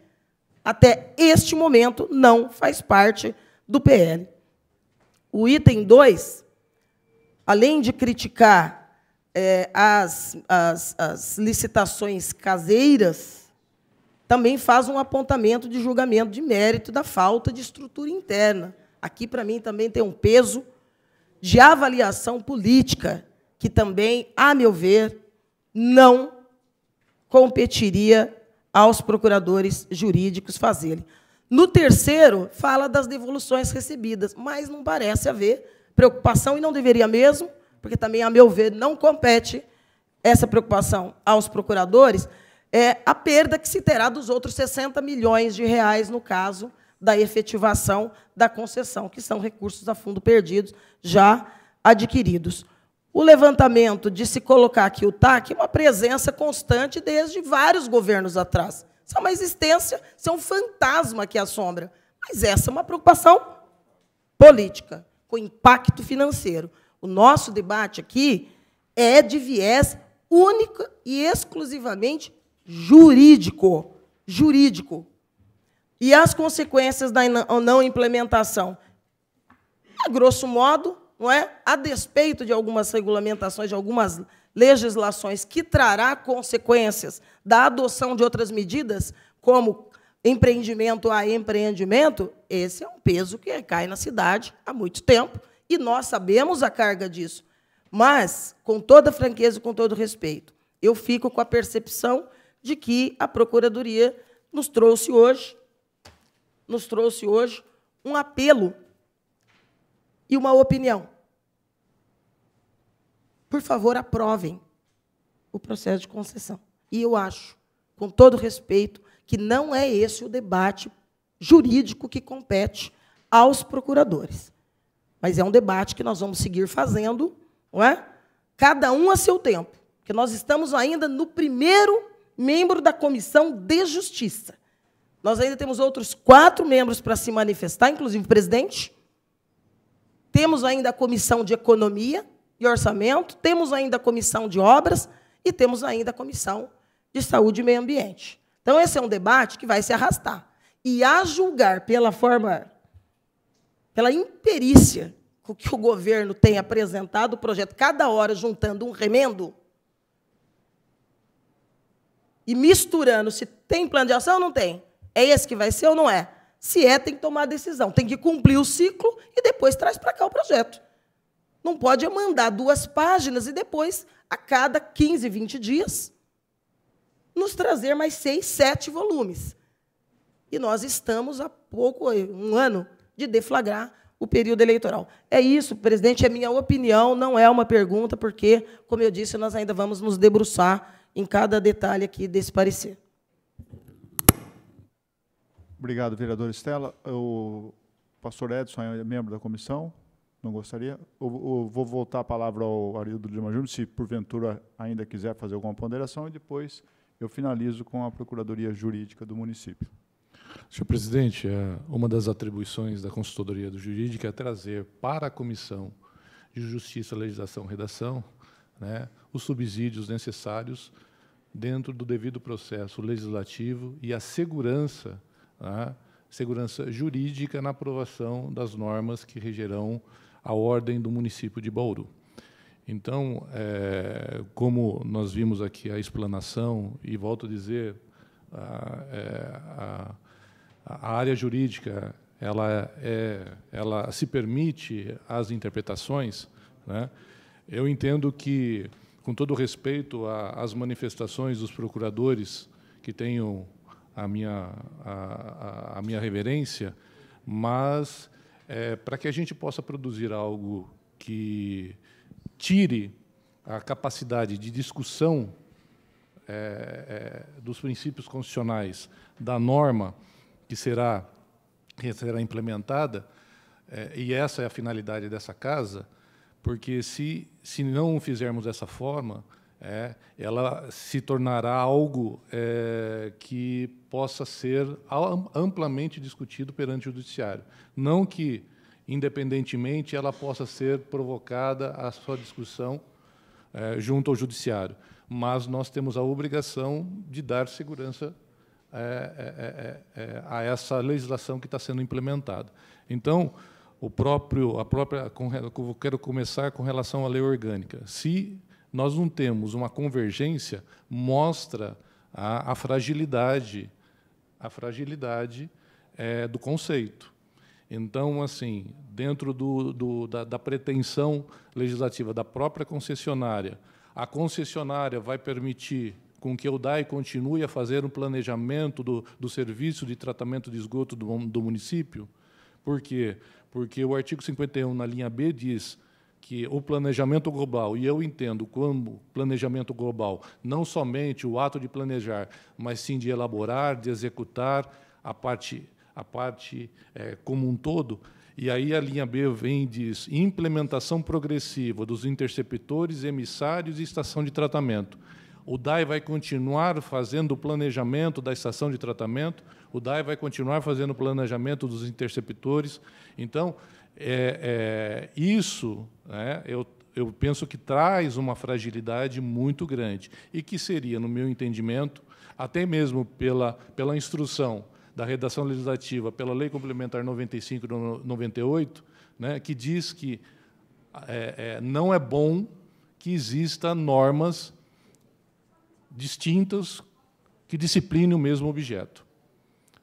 Até este momento, não faz parte do PL. O item 2, além de criticar as licitações caseiras, também faz um apontamento de julgamento de mérito da falta de estrutura interna. Aqui, para mim, também tem um peso de avaliação política, que também, a meu ver, não competiria aos procuradores jurídicos fazerem. No terceiro, fala das devoluções recebidas, mas não parece haver preocupação, e não deveria mesmo, porque também, a meu ver, não compete essa preocupação aos procuradores, a perda que se terá dos outros 60 milhões de reais, no caso da efetivação da concessão, que são recursos a fundo perdidos já adquiridos. O levantamento de se colocar aqui o TAC é uma presença constante desde vários governos atrás. Isso é uma existência, isso é um fantasma que assombra. Mas essa é uma preocupação política, com impacto financeiro. O nosso debate aqui é de viés único e exclusivamente jurídico. Jurídico. E as consequências da não implementação? A grosso modo, não é? A despeito de algumas regulamentações, de algumas legislações que trará consequências da adoção de outras medidas, como empreendimento a empreendimento, esse é um peso que recai na cidade há muito tempo, e nós sabemos a carga disso. Mas, com toda franqueza e com todo respeito, eu fico com a percepção de que a Procuradoria nos trouxe hoje um apelo e uma opinião. Por favor, aprovem o processo de concessão. E eu acho, com todo respeito, que não é esse o debate jurídico que compete aos procuradores. Mas é um debate que nós vamos seguir fazendo, não é? Cada um a seu tempo, porque nós estamos ainda no primeiro membro da Comissão de Justiça. Nós ainda temos outros 4 membros para se manifestar, inclusive o presidente. Temos ainda a Comissão de Economia e Orçamento, temos ainda a Comissão de Obras e temos ainda a Comissão de Saúde e Meio Ambiente. Então, esse é um debate que vai se arrastar. E, a julgar pela imperícia com que o governo tem apresentado o projeto, cada hora juntando um remendo e misturando se tem plano de ação ou não tem. É esse que vai ser ou não é? Se tem que tomar a decisão. Tem que cumprir o ciclo e depois traz para cá o projeto. Não pode mandar 2 páginas e depois, a cada 15, 20 dias, nos trazer mais 6, 7 volumes. E nós estamos há pouco, 1 ano, de deflagrar o período eleitoral. É isso, presidente, é minha opinião, não é uma pergunta, porque, como eu disse, nós ainda vamos nos debruçar em cada detalhe aqui desse parecer. Obrigado, vereadora Estela. O pastor Edson é membro da comissão? Não gostaria? Eu vou voltar a palavra ao Arildo Lima Júnior, se porventura ainda quiser fazer alguma ponderação, e depois eu finalizo com a Procuradoria Jurídica do município. Senhor presidente, uma das atribuições da Consultoria do Jurídica é trazer para a Comissão de Justiça, Legislação e Redação, né, os subsídios necessários dentro do devido processo legislativo e a segurança, né, segurança jurídica na aprovação das normas que regerão a ordem do município de Bauru. Então, como nós vimos aqui a explanação, e volto a dizer, a área jurídica ela se permite as interpretações, né? Eu entendo que, com todo respeito às manifestações dos procuradores, que tenham a minha reverência, mas para que a gente possa produzir algo que tire a capacidade de discussão dos princípios constitucionais da norma que será implementada, e essa é a finalidade dessa casa, porque se não fizermos dessa forma, ela se tornará algo que possa ser amplamente discutido perante o judiciário. Não que, independentemente, ela possa ser provocada a sua discussão junto ao judiciário, mas nós temos a obrigação de dar segurança a essa legislação que está sendo implementada. Então, quero começar com relação à lei orgânica. Se nós não temos uma convergência, mostra a fragilidade do conceito. Então, assim, dentro da pretensão legislativa da própria concessionária, a concessionária vai permitir com que o DAI continue a fazer um planejamento do serviço de tratamento de esgoto do município? Por quê? Porque o artigo 51, na linha B, diz que o planejamento global, e eu entendo como planejamento global, não somente o ato de planejar, mas sim de elaborar, de executar a parte como um todo. E aí a linha B vem e diz implementação progressiva dos interceptores, emissários e estação de tratamento. O DAI vai continuar fazendo o planejamento da estação de tratamento, o DAI vai continuar fazendo o planejamento dos interceptores. Então, isso, né, eu penso que traz uma fragilidade muito grande e que seria, no meu entendimento, até mesmo pela instrução da redação legislativa, pela Lei Complementar 95 de 98, né, que diz que não é bom que exista normas distintas que disciplinem o mesmo objeto,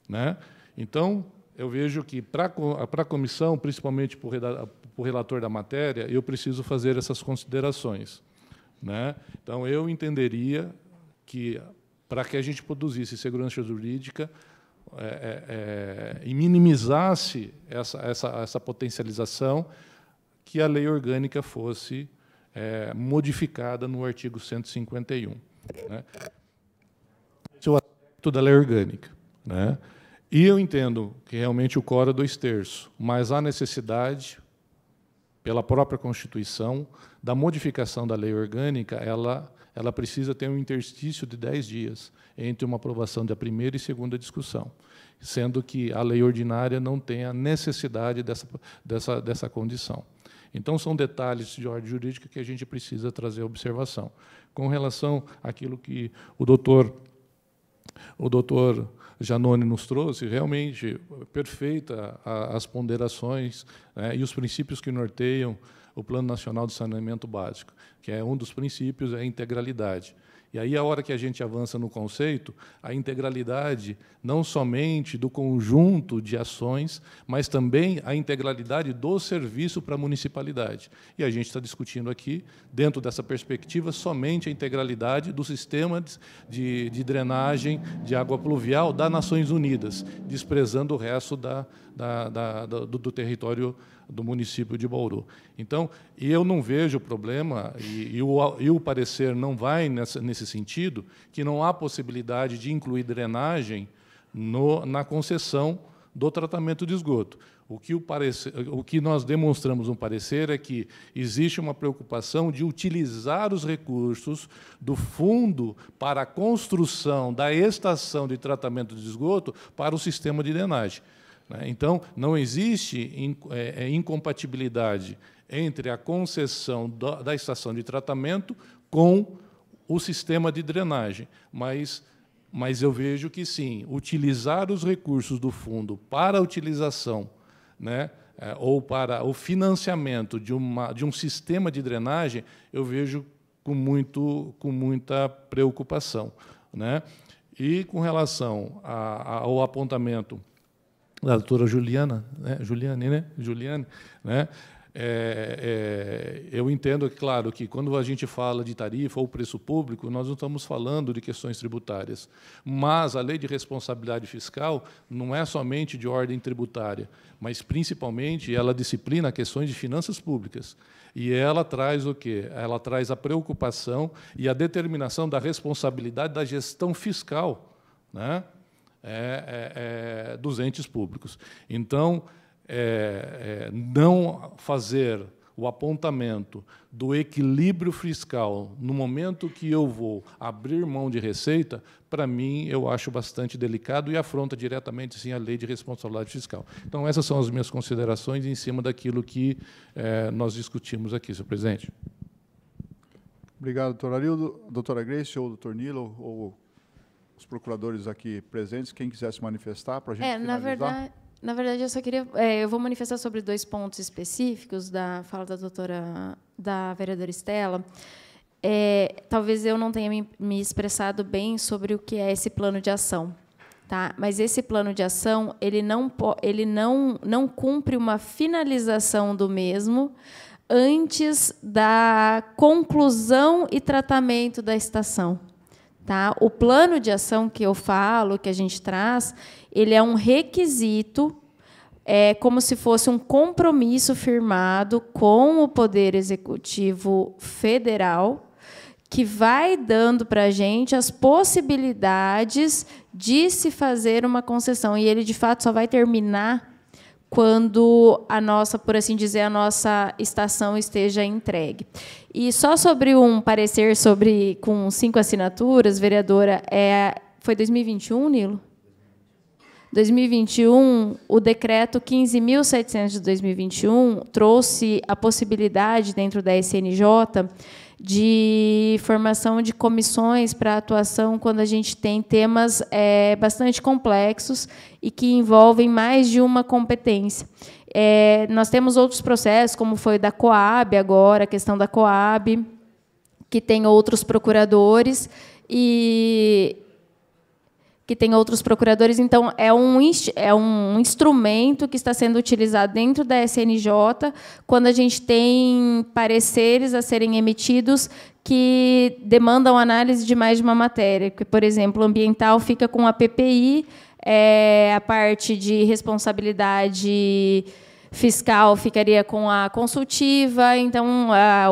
né? Então, eu vejo que, para a comissão, principalmente para o relator da matéria, eu preciso fazer essas considerações, né? Então, eu entenderia que, para que a gente produzisse segurança jurídica e minimizasse essa potencialização, que a lei orgânica fosse modificada no artigo 151. Né? Esse é o aspecto da lei orgânica, né? E eu entendo que realmente o quórum é 2/3, mas há necessidade, pela própria Constituição, da modificação da lei orgânica. Ela precisa ter um interstício de 10 dias entre uma aprovação da primeira e segunda discussão, sendo que a lei ordinária não tem a necessidade dessa condição. Então, são detalhes de ordem jurídica que a gente precisa trazer observação. Com relação àquilo que o doutor Janone nos trouxe, realmente perfeita as ponderações, né, e os princípios que norteiam o Plano Nacional de Saneamento Básico, que é um dos princípios, é a integralidade. E aí, a hora que a gente avança no conceito, a integralidade não somente do conjunto de ações, mas também a integralidade do serviço para a municipalidade. E a gente está discutindo aqui, dentro dessa perspectiva, somente a integralidade do sistema de drenagem de água pluvial das Nações Unidas, desprezando o resto do território do município de Bauru. Então, eu não vejo problema, e o parecer não vai nesse sentido, que não há possibilidade de incluir drenagem na concessão do tratamento de esgoto. O que nós demonstramos no parecer é que existe uma preocupação de utilizar os recursos do fundo para a construção da estação de tratamento de esgoto para o sistema de drenagem. Então, não existe incompatibilidade entre a concessão da estação de tratamento com o sistema de drenagem, mas eu vejo que, sim, utilizar os recursos do fundo para a utilização, ou para o financiamento de um sistema de drenagem, eu vejo com muita preocupação. E, com relação ao apontamento da doutora Juliane, eu entendo, claro, que quando a gente fala de tarifa ou preço público, nós não estamos falando de questões tributárias, mas a lei de responsabilidade fiscal não é somente de ordem tributária, mas, principalmente, ela disciplina questões de finanças públicas. E ela traz o quê? Ela traz a preocupação e a determinação da responsabilidade da gestão fiscal, dos entes públicos. Então, não fazer o apontamento do equilíbrio fiscal no momento que eu vou abrir mão de receita, para mim, eu acho bastante delicado e afronta diretamente, sim, a lei de responsabilidade fiscal. Então, essas são as minhas considerações em cima daquilo que nós discutimos aqui, senhor presidente. Obrigado, doutor Arildo. Doutora Grace ou doutor Nilo, ou os procuradores aqui presentes, quem quiser se manifestar para a gente finalizar. Na verdade, eu só queria... eu vou manifestar sobre 2 pontos específicos da fala da vereadora Estela. Talvez eu não tenha me expressado bem sobre o que é esse plano de ação. Tá? Mas esse plano de ação ele não cumpre uma finalização do mesmo antes da conclusão e tratamento da estação. Tá? O plano de ação que eu falo, que a gente traz, ele é um requisito, como se fosse um compromisso firmado com o Poder Executivo Federal, que vai dando para a gente as possibilidades de se fazer uma concessão. E ele, de fato, só vai terminar quando por assim dizer, a nossa estação esteja entregue. E só sobre um parecer com 5 assinaturas, vereadora, foi 2021, Nilo? 2021, o decreto 15.700 de 2021 trouxe a possibilidade, dentro da SNJ, de formação de comissões para atuação quando a gente tem temas bastante complexos e que envolvem mais de uma competência. Nós temos outros processos, como foi da Coab agora, a questão da Coab, que tem outros procuradores, então é um instrumento que está sendo utilizado dentro da SNJ quando a gente tem pareceres a serem emitidos que demandam análise de mais de uma matéria. Por exemplo, o ambiental fica com a PPI, a parte de responsabilidade fiscal ficaria com a consultiva, então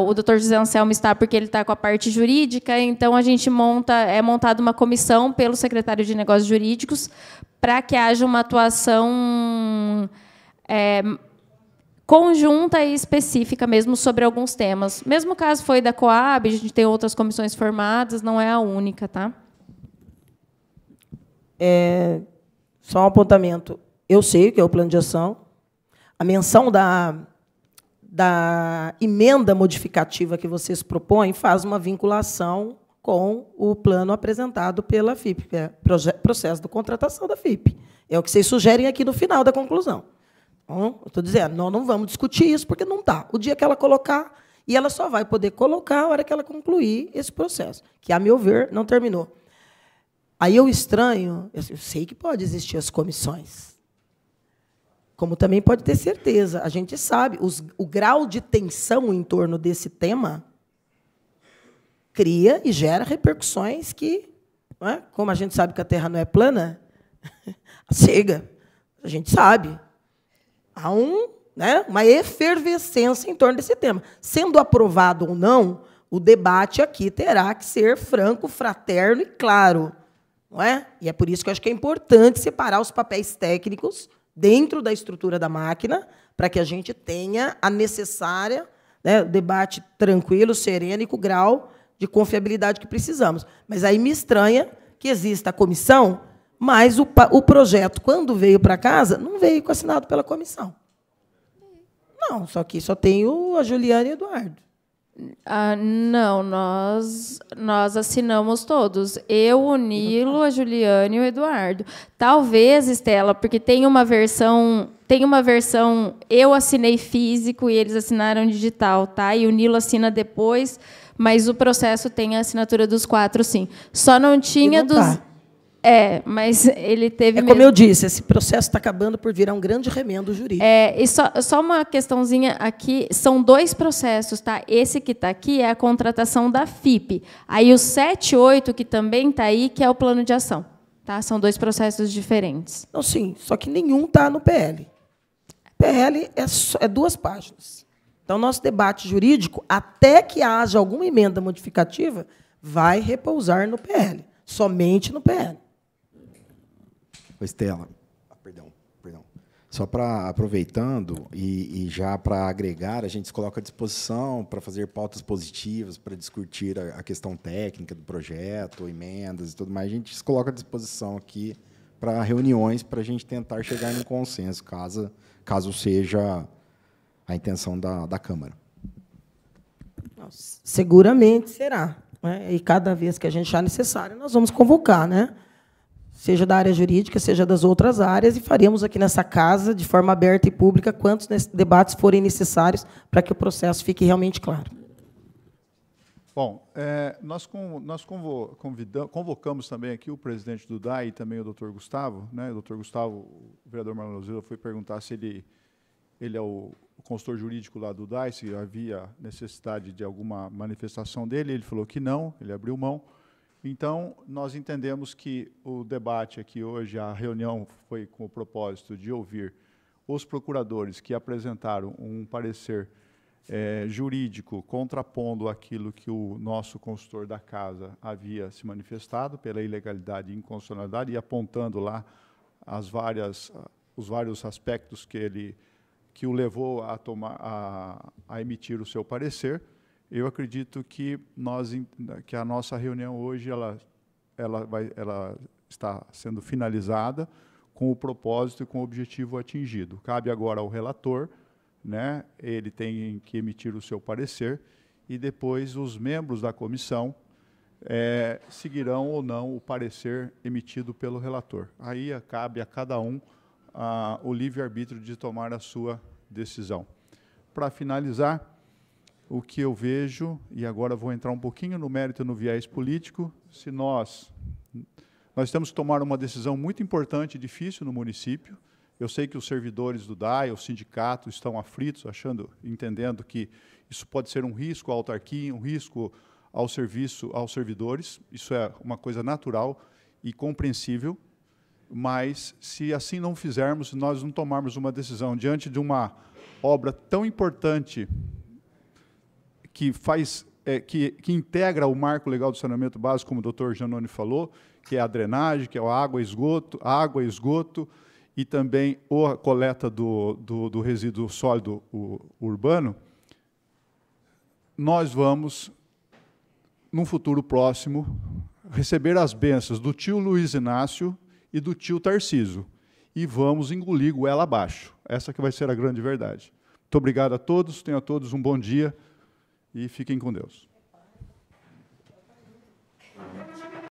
o doutor José Anselmo está porque ele está com a parte jurídica, então a gente montada uma comissão pelo secretário de Negócios Jurídicos para que haja uma atuação conjunta e específica mesmo sobre alguns temas. Mesmo caso foi da Coab, a gente tem outras comissões formadas, não é a única, tá? Só um apontamento. Eu sei o que é o plano de ação. A menção da emenda modificativa que vocês propõem faz uma vinculação com o plano apresentado pela FIP, que é processo de contratação da FIP. É o que vocês sugerem aqui no final da conclusão. Então, eu estou dizendo, nós não vamos discutir isso, porque não está. O dia que ela colocar, e ela só vai poder colocar a hora que ela concluir esse processo, que, a meu ver, não terminou. Aí eu estranho, eu sei que pode existir as comissões, como também pode ter certeza. A gente sabe, o grau de tensão em torno desse tema cria e gera repercussões que, não é? Como a gente sabe que a Terra não é plana, chega, a gente sabe. Há uma efervescência em torno desse tema. Sendo aprovado ou não, o debate aqui terá que ser franco, fraterno e claro. Não é? E é por isso que eu acho que é importante separar os papéis técnicos dentro da estrutura da máquina, para que a gente tenha a necessária, né, debate tranquilo, sereno e com o grau de confiabilidade que precisamos. Mas aí me estranha que exista a comissão, mas o projeto, quando veio para casa, não veio assinado pela comissão. Não, só que só tem a Juliana e o Eduardo. Não, nós assinamos todos. Eu, o Nilo, a Juliane e o Eduardo. Talvez, Estela, porque tem uma versão eu assinei físico e eles assinaram digital, tá? E o Nilo assina depois, mas o processo tem a assinatura dos 4, sim. Só não tinha dos... mas ele teve... Como eu disse, esse processo está acabando por virar um grande remendo jurídico. E só uma questãozinha aqui, são 2 processos, tá? Esse que está aqui é a contratação da FIP. Aí o 78, que também está aí, que é o plano de ação. Tá? São 2 processos diferentes. Não, sim, só que nenhum está no PL. PL é 2 páginas. Então, nosso debate jurídico, até que haja alguma emenda modificativa, vai repousar no PL. Somente no PL. Estela, perdão. Só para, aproveitando, e já para agregar, a gente se coloca à disposição para fazer pautas positivas, para discutir a questão técnica do projeto, emendas e tudo mais. A gente se coloca à disposição aqui para reuniões, para a gente tentar chegar num consenso, caso seja a intenção da Câmara. Seguramente será. Né? E cada vez que a gente achar necessário, nós vamos convocar, né? Seja da área jurídica, seja das outras áreas, e faremos aqui nessa casa, de forma aberta e pública, quantos debates forem necessários para que o processo fique realmente claro. Bom, nós convocamos também aqui o presidente do DAI e também o doutor Gustavo. Né? O doutor Gustavo, o vereador Marlon Zila, foi perguntar se ele é o consultor jurídico lá do DAI, se havia necessidade de alguma manifestação dele. Ele falou que não, ele abriu mão. Então, nós entendemos que o debate aqui hoje, a reunião foi com o propósito de ouvir os procuradores que apresentaram um parecer jurídico contrapondo aquilo que o nosso consultor da casa havia se manifestado pela ilegalidade e inconstitucionalidade e apontando lá os vários aspectos que o levou a emitir o seu parecer. Eu acredito que a nossa reunião hoje ela está sendo finalizada com o propósito e com o objetivo atingido. Cabe agora ao relator, né? Ele tem que emitir o seu parecer e depois os membros da comissão seguirão ou não o parecer emitido pelo relator. Aí cabe a cada um o livre-arbítrio de tomar a sua decisão. Para finalizar, o que eu vejo, e agora vou entrar um pouquinho no mérito no viés político, se nós temos que tomar uma decisão muito importante e difícil no município. Eu sei que os servidores do DAI, o sindicato, estão aflitos, entendendo que isso pode ser um risco à autarquia, um risco ao serviço aos servidores. Isso é uma coisa natural e compreensível, mas se assim não fizermos, nós não tomarmos uma decisão diante de uma obra tão importante que integra o marco legal do saneamento básico, como o doutor Janone falou, que é a drenagem, que é a água e esgoto, e também a coleta do resíduo sólido urbano, nós vamos, num futuro próximo, receber as bênçãos do tio Luiz Inácio e do tio Tarcísio, e vamos engolir goela abaixo. Essa que vai ser a grande verdade. Muito obrigado a todos, tenham a todos um bom dia, e fiquem com Deus.